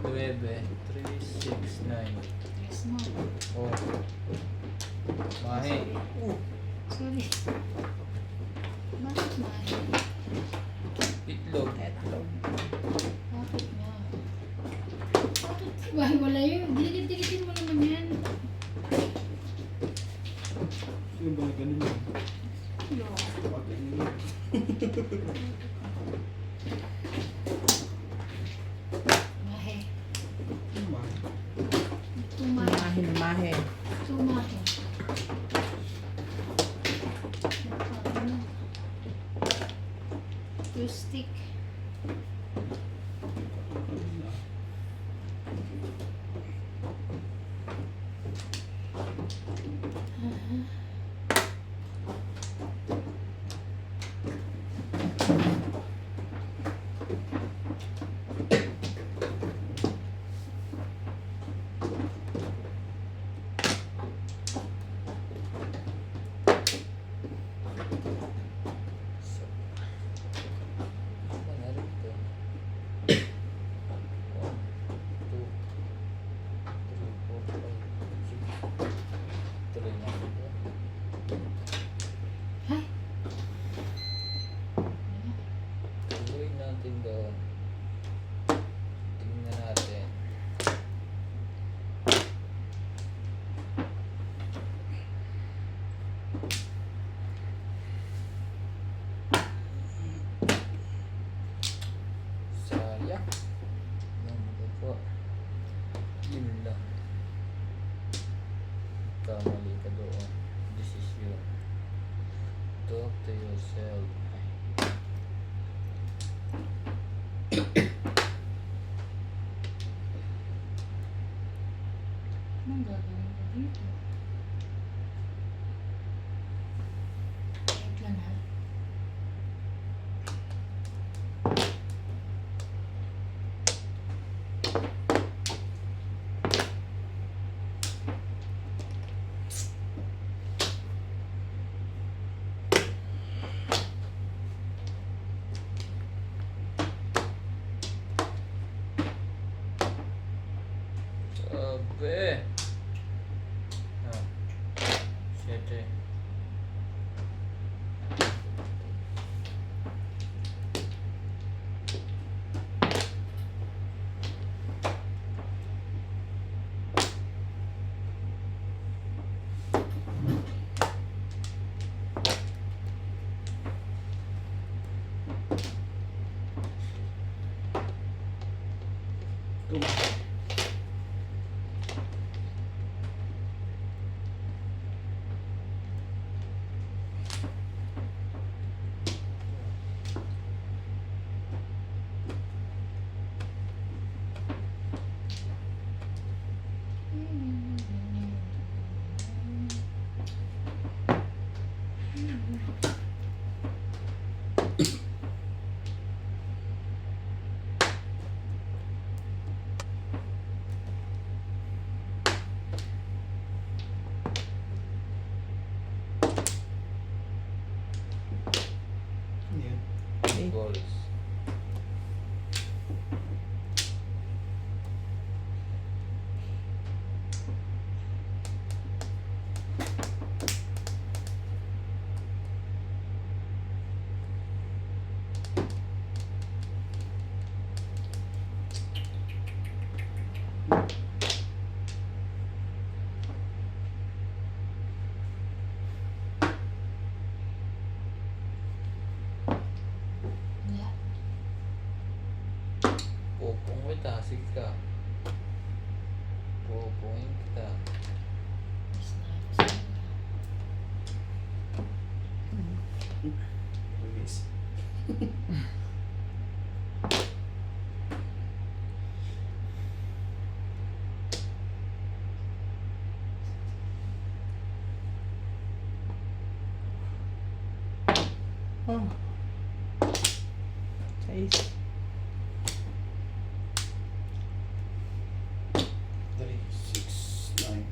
B: Nueve, 3, 6, 9.
A: Yes, mo.
B: Oh. Mahe.
A: Sorry. Bakit mahi?
B: Itlog.
C: Etlog.
A: Bakit nga? Bakit? Why, wala yun. Diligid-diligid mo naman yan.
D: Sino ba na ganun yun?
A: Hello.
D: Pag ganun yun.
A: Mahe.
D: Ano ba?
A: Tumahe.
C: Mahe na mahe.
A: Tumahe. Two stick.
B: Ano na rin ito? to yourself.
A: Anong gagawin ko dito? Wait lang ha.
B: Sabi. Ah. Shit eh.
D: Two. Yan.
C: Eight.
B: Balls.
A: Wala.
B: Popong kita, sige ka. Popongin kita.
A: Miss na ako sa inyo.
D: Release.
C: Oh. Size.
D: 3, 6, 9.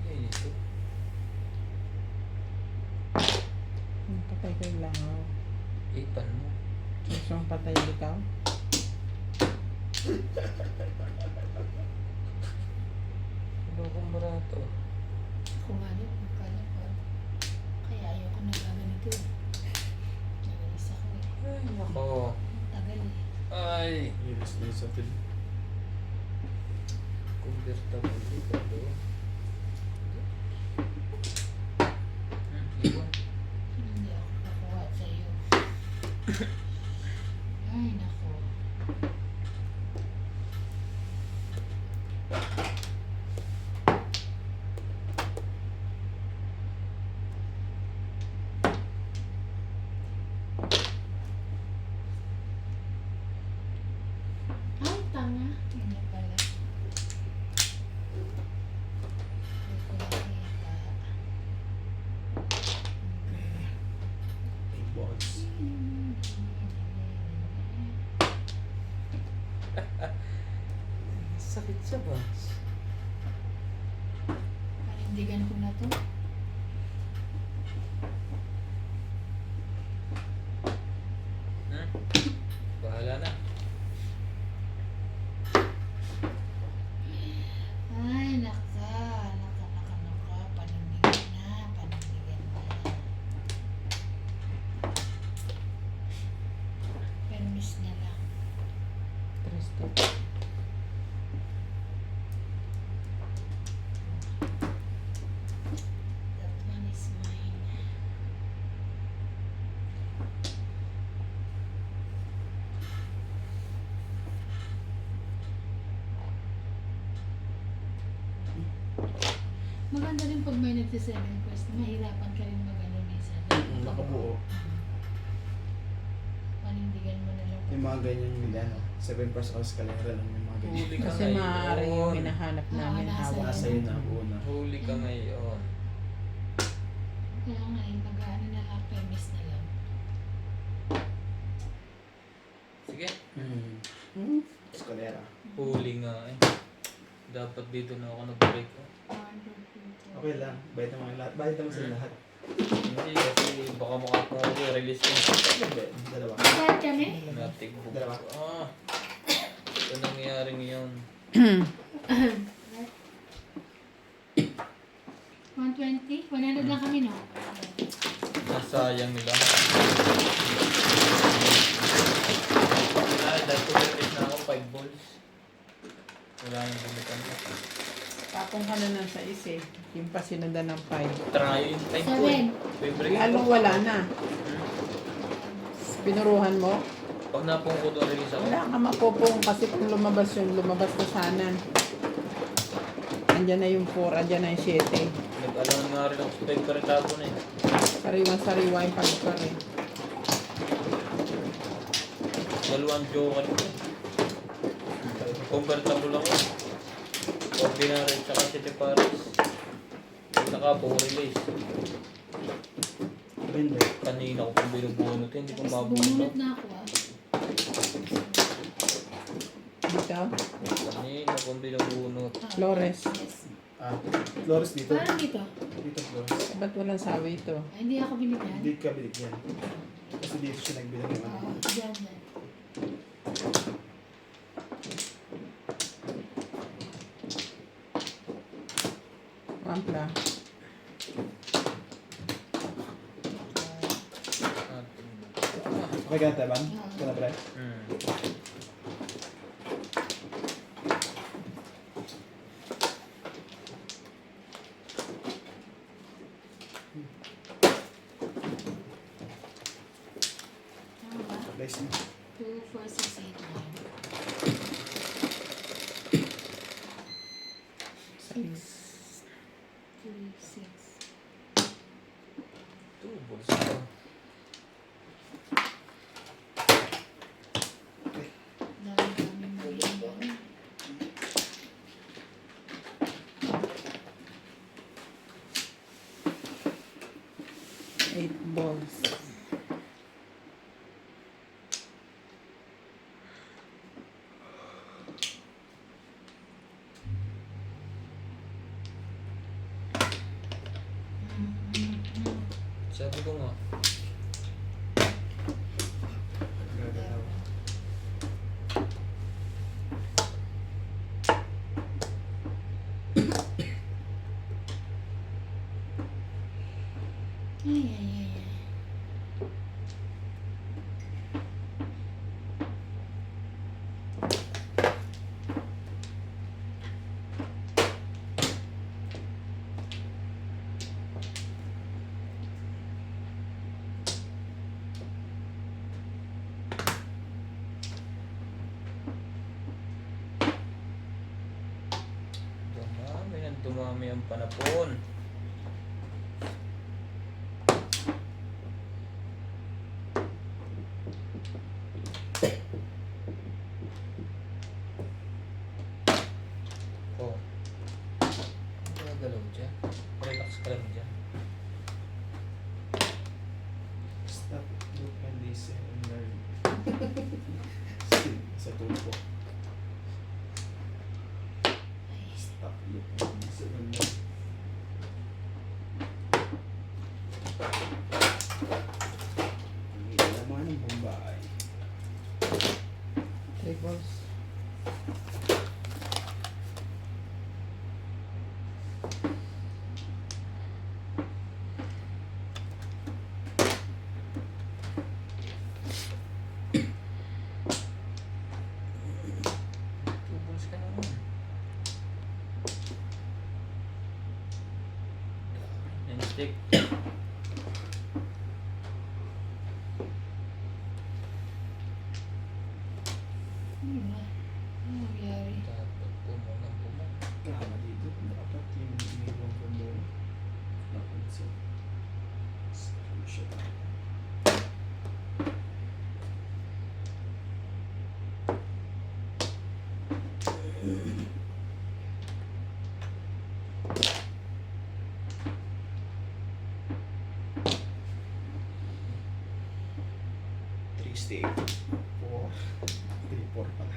B: Ay, ito.
C: Patay ko yung langaw.
B: Ipan mo.
C: Gusto mong patay ikaw?
B: Lokong barato.
A: Kung ano, akala ko. Kaya ayoko nagaganito eh. Nagalis ako eh.
B: Ay, nako.
A: Tagal eh.
B: Ay.
D: Release na sa atin.
B: Convertible dito. Iwan.
A: Hindi ako nakuha sa iyo. Ay, nako. Ay, tanga. Yun na pala.
D: Eight balls.
B: Sakit siya ba?
A: Panindigan ko na to.
B: Hmm? Bahala na.
A: Ay, naka. Panindigan na. Permis na lang.
C: 3 steps.
A: Maganda rin pag may nagsi-7 quest, mahirapan ka rin mag-ano minsan.
D: Nakabuo.
A: Panindigan mo na lang.
D: Yung mga ganyan yung ano, 7 parts of escalera lang yung mga ganyan.
B: Huli ka
C: Kasi maaari yung
B: ngayon.
C: hinahanap namin
A: nasa
C: hawak.
D: Nasa yun na buo na.
B: Huli ka ngayon.
A: Kaya nga, mag-ano na lang, chemist na lang.
B: Sige,
D: Escalera.
B: huli nga eh. Dapat dito na ako nag-break.
A: 1, 2, 3, 4.
D: Okay lang. Bayad naman lahat. Bayad naman sa lahat.
B: Hindi kasi baka makakuha ko release ko.
D: Hindi. Dalawa.
A: Bakit kami?
B: Natik book.
D: Dalawa.
B: Ah. Ito nangyayari ngayon.
A: 120? 100 lang kami, no?
B: Nasayang nila. Dahil ko release na ako 5 balls. Wala nang bumitan ko.
C: Tapong ka na ng 6 eh. Yung pa sinundan ng 5.
B: Try yung 5 ko eh.
A: 7.
B: Favorite
C: Lalong
B: ko.
C: wala na. Pinuruhan mo?
B: Pag napong ko doon release ako.
C: Wala ka mapupong kasi kung lumabas yun, lumabas na sana. Andyan na yung 4, andyan na yung 7.
B: Nag-alangan nga rin ako sa 5 pa rin tapon eh.
C: Sariwa-sariwa yung pagkar eh.
B: Dalawang joker ko eh. Convertible ako. Ordinary tsaka City Paris. Saka po release.
D: Hindi.
B: Kanina ko pang binubunot eh. Hindi ko
A: Tapos
B: mabunot.
A: bumunot na ako, ah.
C: Dito,
B: Kanina ko binubunot.
A: Ah,
C: Flores.
A: Yes.
D: Flores dito.
A: Parang dito.
D: Dito Flores.
C: Ba't walang sawi ito?
A: Ay, hindi ako binigyan.
D: Hindi ka binigyan. Kasi dito siya nagbilang ng ano.
A: Diyan, diyan.
C: Ampla.
D: Okay ka na tayo, Bang? Ka na, pre?
B: Hmm.
A: Tama ba?
D: Place mo.
A: 2, 4, 6, 8, 9. 2, 6.
B: Two balls ako.
A: Dami-dami magiging.
C: 8 balls.
B: Sabi ko nga.
D: Gagalaw.
A: Ay, ay, ay, ay.
B: Dumami ng dumami ang panapon. Oh. Gagalaw dyan. Relax ka lang dyan.
D: Stop, look, and listen, and learn. Sa tubo. Stop, look, and listen, and learn. Ang ilaman ng Bombay.
C: 3 balls.
B: Two balls ka naman. And stick.
A: Ano ba? Ano nangyari?
B: Dapat pumunang pumunang.
D: Kama dito, dapat yung 68. 4. 3, 4 pala.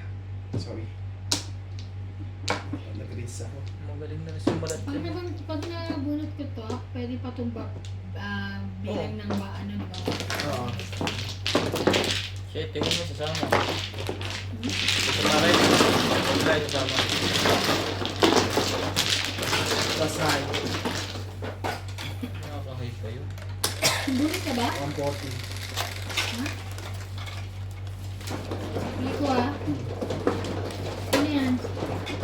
D: Sorry. Nag-reach ako.
B: Magaling na rin sumulat
A: Pag,
B: yun.
A: pag nabunot ko to, pwede pa itong bilang ng ano, di ba?
D: Oo.
B: Shit, tingin mo sasama. Tumaray. Tumaray sasama.
D: Basahay.
B: Nakakahit kayo.
A: Bunot ka ba?
D: 140.
A: Ha? Hindi ko ah. Ano yan?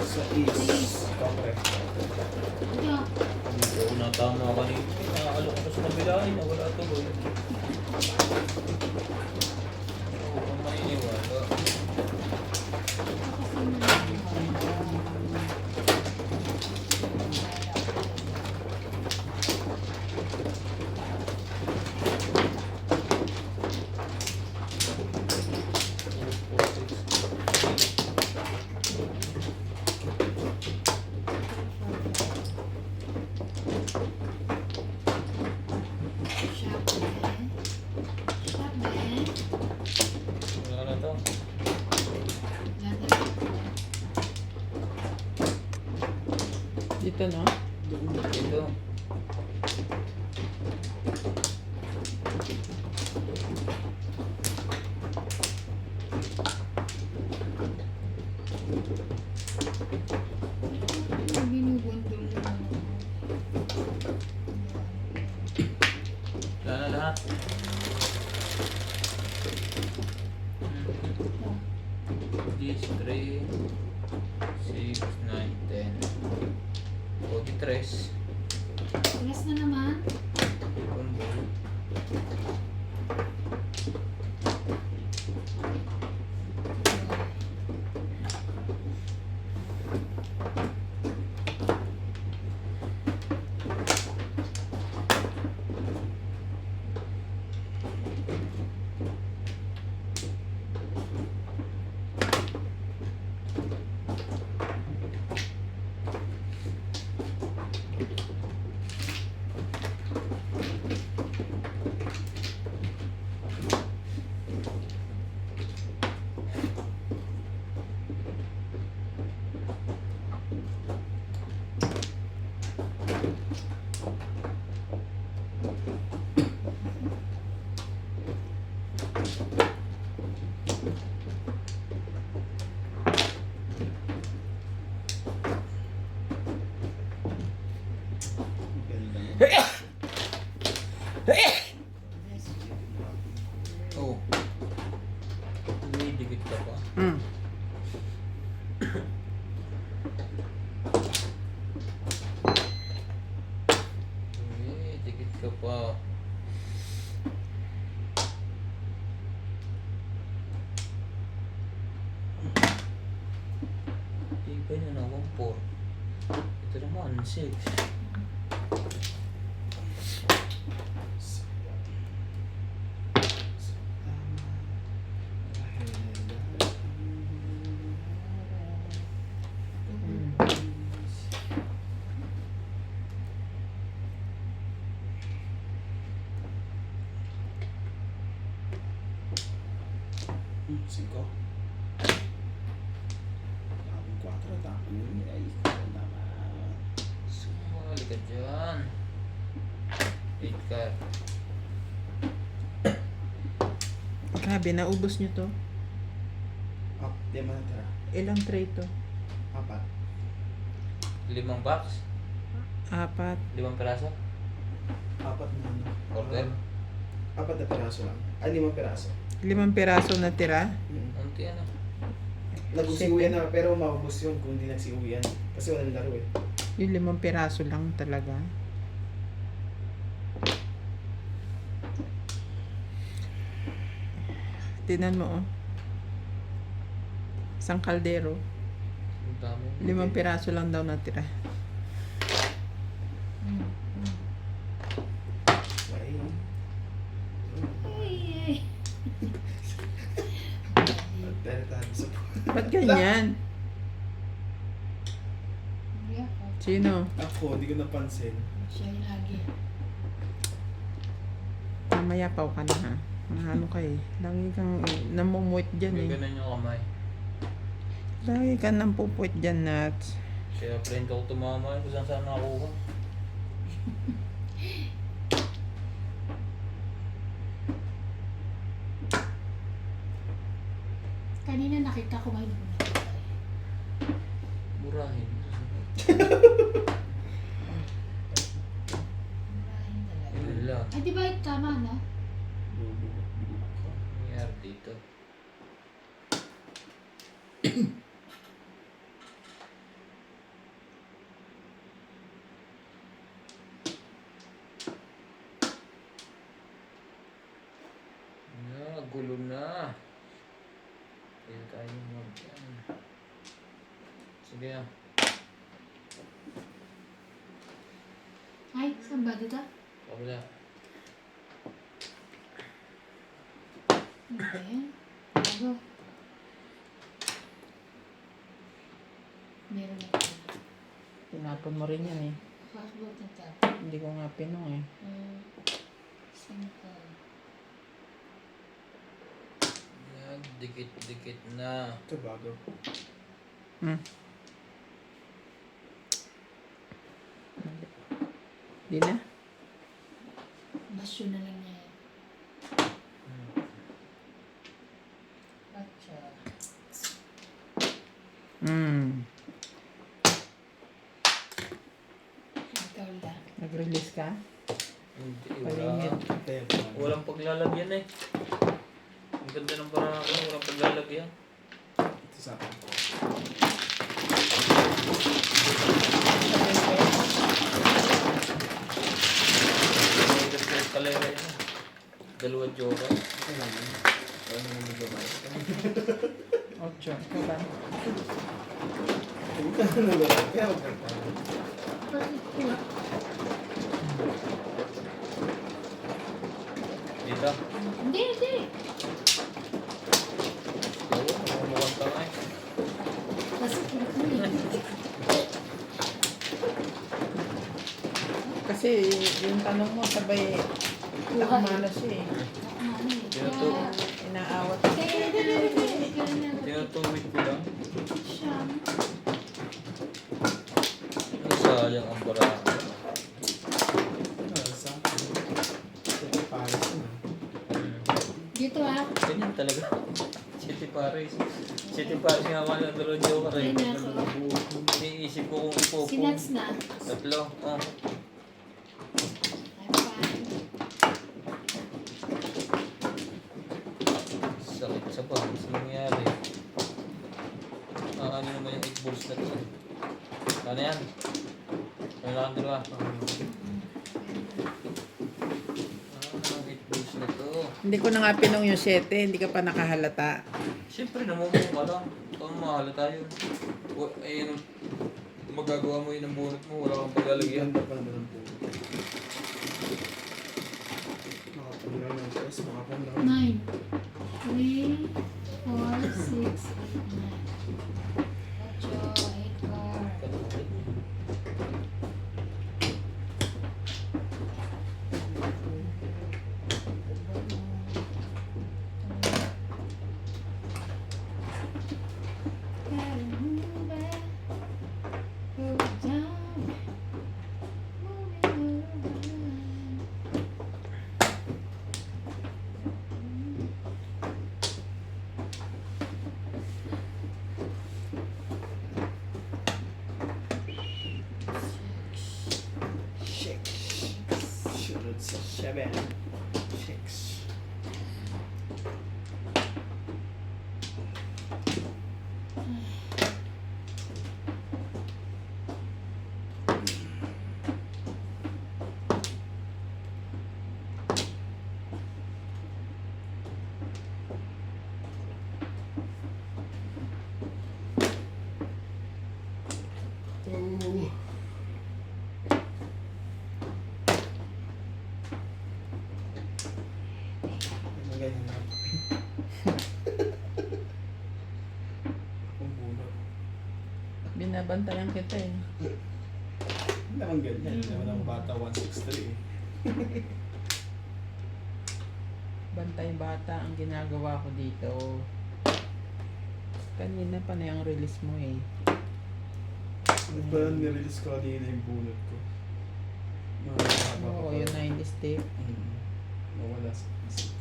D: Sa east. Compre.
A: Ito.
B: Hindi ko natama kanina. Nakakalok ko sa nabilahin na wala tuloy. Oo, kung maniniwala.
A: Shop man. Shop man.
B: Wala na to.
C: Dito, no?
B: Ito.
A: Binubundong mo.
B: Wala na lahat. This 3, 6, 9, 10. 43.
A: Tigas na naman.
B: Combo. Oh. Dikit ka pa.
C: Mm.
B: Dikit ka pa. Di ba niya na 1-4? Ito naman 6.
D: Cinco. Tapon 4, tapon yun. Ay, ikaw naman.
B: Sumali ka dyan. 8 ka.
C: Grabe, naubos nyo to.
D: Up, di man natira.
C: Ilang tray to?
D: 4.
B: 5 box?
C: 4.
B: 5 peraso?
D: 4 na.
B: Order?
D: 4 na piraso lang. Ay, 5 piraso.
C: 5 piraso na tira.
B: Unti ano?
D: Nag-usiuyan na, pero maubos yun kung hindi nagsiuyan. Kasi walang laro eh.
C: Yung 5 piraso lang talaga. Tinan mo, oh. Isang kaldero.
B: Ang dami.
C: 5 piraso lang daw natira.
D: Ay.
A: Ay, ay.
D: Tayo sa
C: Ba't ganyan?
A: Hindi ako.
C: Sino?
D: Ako, hindi ko napansin.
A: Siya yung lagi.
C: Mamaya pa ka na, ha? Ano ka eh. Lagi kang namumuit dyan eh.
B: Gaganan yung kamay.
C: Lagi kang nampupuit dyan, Nats.
B: Kaya friend ako tumama kung saan saan nakakuha.
A: Kanina nakita ko ngayon mo nakita eh.
B: Murahin.
A: Murahin talaga.
B: Yun lang.
A: Ay, di ba tama, no?
D: Bubuka.
B: Nangyari dito. Gulo na. Kaya tayo mag... Sige ah.
A: Ay, saan ba dito?
B: Kabila.
A: Ano ba yan? Bago. Meron na pala.
C: Tinapon mo rin yan eh.
A: Bakit na tapos?
C: Hindi ko nga pinong eh.
A: Simple.
B: Yan, dikit-dikit na.
D: Ito bago.
C: Di na?
A: Basyo na lang niya yan. Batsa. Ikaw lang.
C: Nag-release ka?
B: Hindi,
C: Palingit.
B: walang paglalagyan eh. Ang ganda ng barako, walang paglalagyan.
D: Ito sa akin.
B: May kalera yun. Dalawa joke.
D: Ito lang yun. Ano naman nag-babay?
C: 8. Ikaw ba?
D: Hindi ka na nag-babay. Kaya magkakala.
A: Bakit ko?
B: Dito.
A: Hindi, hindi.
B: Oo, mukhang tanga eh.
A: Kasi kinakulit.
C: Kasi yung tanong mo sabay nakamano siya eh.
A: Ano eh.
B: Tinutuwa.
C: Inaawat.
A: Kaya
B: Tinutuwid ko lang.
A: Siyam.
B: Sayang ang barako.
D: Sa akin. Ito pares na.
A: Dito ah.
B: Ganyan talaga. City Paris. City Paris nga ako ng dalawa joke
A: Ay
B: eh.
A: nako.
B: Iniisip ko kung ipopo.
A: Sinats na.
B: Tatlo. Oh.
A: I'm fine.
B: Sakit sa pa. Ano nangyari? Ano naman yung 8 balls na to? Ano yan? Ano lang ang dalawa? Ang 8 balls na to.
C: Hindi ko na nga pinong yung 7. Hindi ka pa nakahalata.
B: Siyempre, namumuo ka lang. Ito ang mahala tayo. Ayun, magagawa mo yun ang bunot mo. Wala kang paglalagyan.
D: Ganda pa naman ang puno. Makapunla ng test, makapunla.
A: 9. 3, 4, 6, 8, 9. Ocho, 8 car.
D: Sure, it's a 7. 6. Oh. Ano ganyan na? Akong bulo.
C: Binabantayan kita eh.
D: Hindi naman ganyan. Hindi naman ang bata 163.
C: Bantay bata ang ginagawa ko dito. Kanina pa na yung release mo eh.
D: Parang nirelease ko kanina yung bunot ko. Mahaba
C: Oo,
D: pa
C: yun
D: pala.
C: na yung step.
D: Nawala sa isip.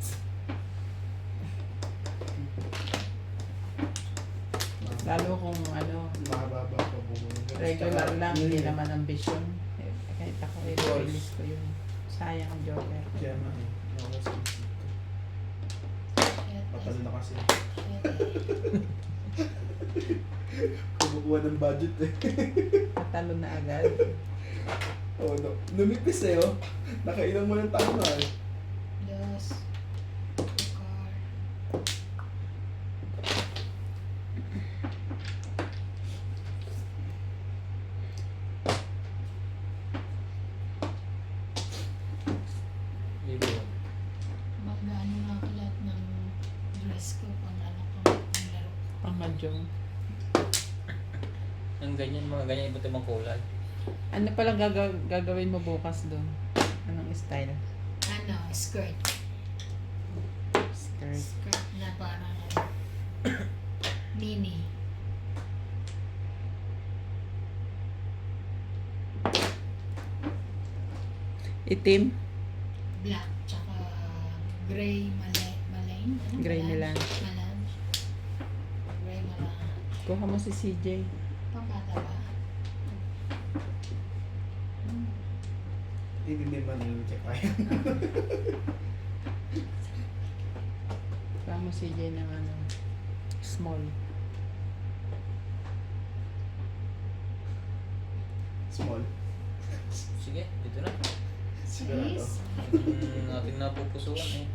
C: Lalo kung ano,
D: Mahaba pa bunot.
C: regular lang, hindi
D: Yun.
C: naman ambisyon. Eh, kahit ako i-release ko yun. Sayang ang Joker.
D: Kaya nga eh. Nawala sa isip ko. Patalo na kasi. Kumukuha ng budget eh.
C: Patalo na agad.
D: Oh, no. Lumipis eh oh. Nakailang mo ng tao na eh.
A: Dos. Tukar.
B: Libo.
A: Mag-ano na ako lahat ng dress ko pang ano ko, pang laro.
C: Pang-madyong.
B: Ang ganyan, mga ganyan iba't ibang kulay.
C: Ano palang gagawin mo bukas doon? Anong style?
A: Ano, skirt.
C: Skirt.
A: Skirt na parang ano, mini.
C: Itim?
A: Black, tsaka gray malain. Ano?
C: Gray melange.
A: Melange. Gray melange.
C: Kuha mo si CJ.
A: Pambata ba?
D: Hindi ba nang check kaya?
C: Kuha mo CJ ng ano, small.
D: Small.
B: Sige, dito na.
D: Sigurado.
A: Size?
B: Ating napupusuan eh.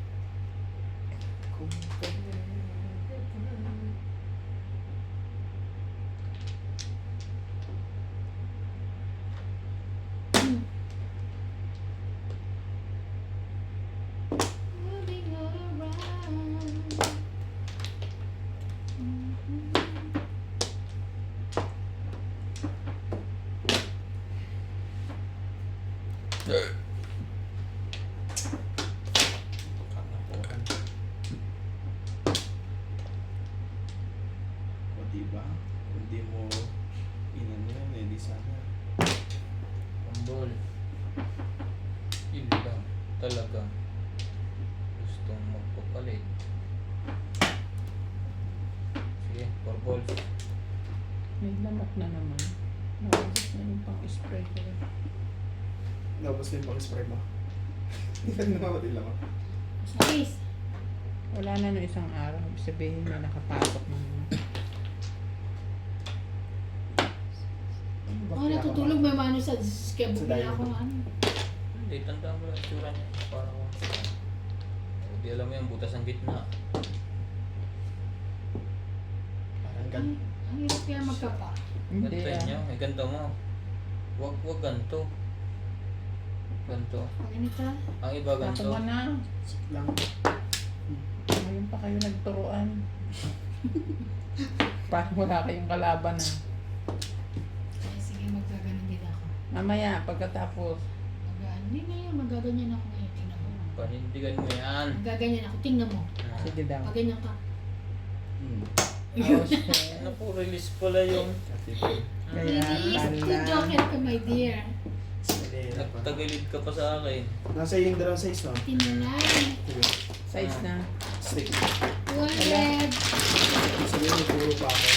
A: Moving around.
D: Kakapokan. O diba? Kung di mo inano yan eh, di sana.
B: Pambol. Yun lang. Talaga. Gustong magpapalit. Sige, 4 balls.
C: May lamok na naman. Naubos na yung pang-spray ko.
D: Tapos din pang spray mo. Hindi ka namamatay lang ako.
A: Size?
C: Wala na no isang araw. Ibig sabihin na nakapasok na naman.
A: Ako natutulog may mano sa skebo
D: Sa
A: na
D: diet.
A: ako ano.
B: Hindi, tandaan mo lang yung tsura niya. Parang hindi alam mo yung butas ng gitna.
D: Parang
A: Ang, ang hirap kaya magkapa.
C: Hindi
B: Ganto niya.
C: ah.
B: Eh, ganto mo. Wag ganto. Ganto.
A: Pag ganito,
B: Ang iba ganto.
C: Ako na.
D: lang.
C: Ngayon pa kayo nagturuan. Parang wala kayong kalaban ah.
A: ay sige magkaganon din ako.
C: Mamaya, pagkatapos,
A: Hindi na yun, magaganyan ako ngayon. Tingnan mo.
B: Panindigan mo yan.
A: Magaganyan ako, tingnan mo.
C: sige daw.
A: Pag ganyan ka.
C: Oh, shit.
B: Ano po, release pala yung
C: Kaya
A: Release to
C: pala.
A: Joker ka, my dear.
B: nagtagilid ka pa sa akin.
D: Nasa yung dalawang size no?
A: Tinalay.
C: Size na.
D: Stick.
A: 200.
D: Sabihin mo puro pa ako.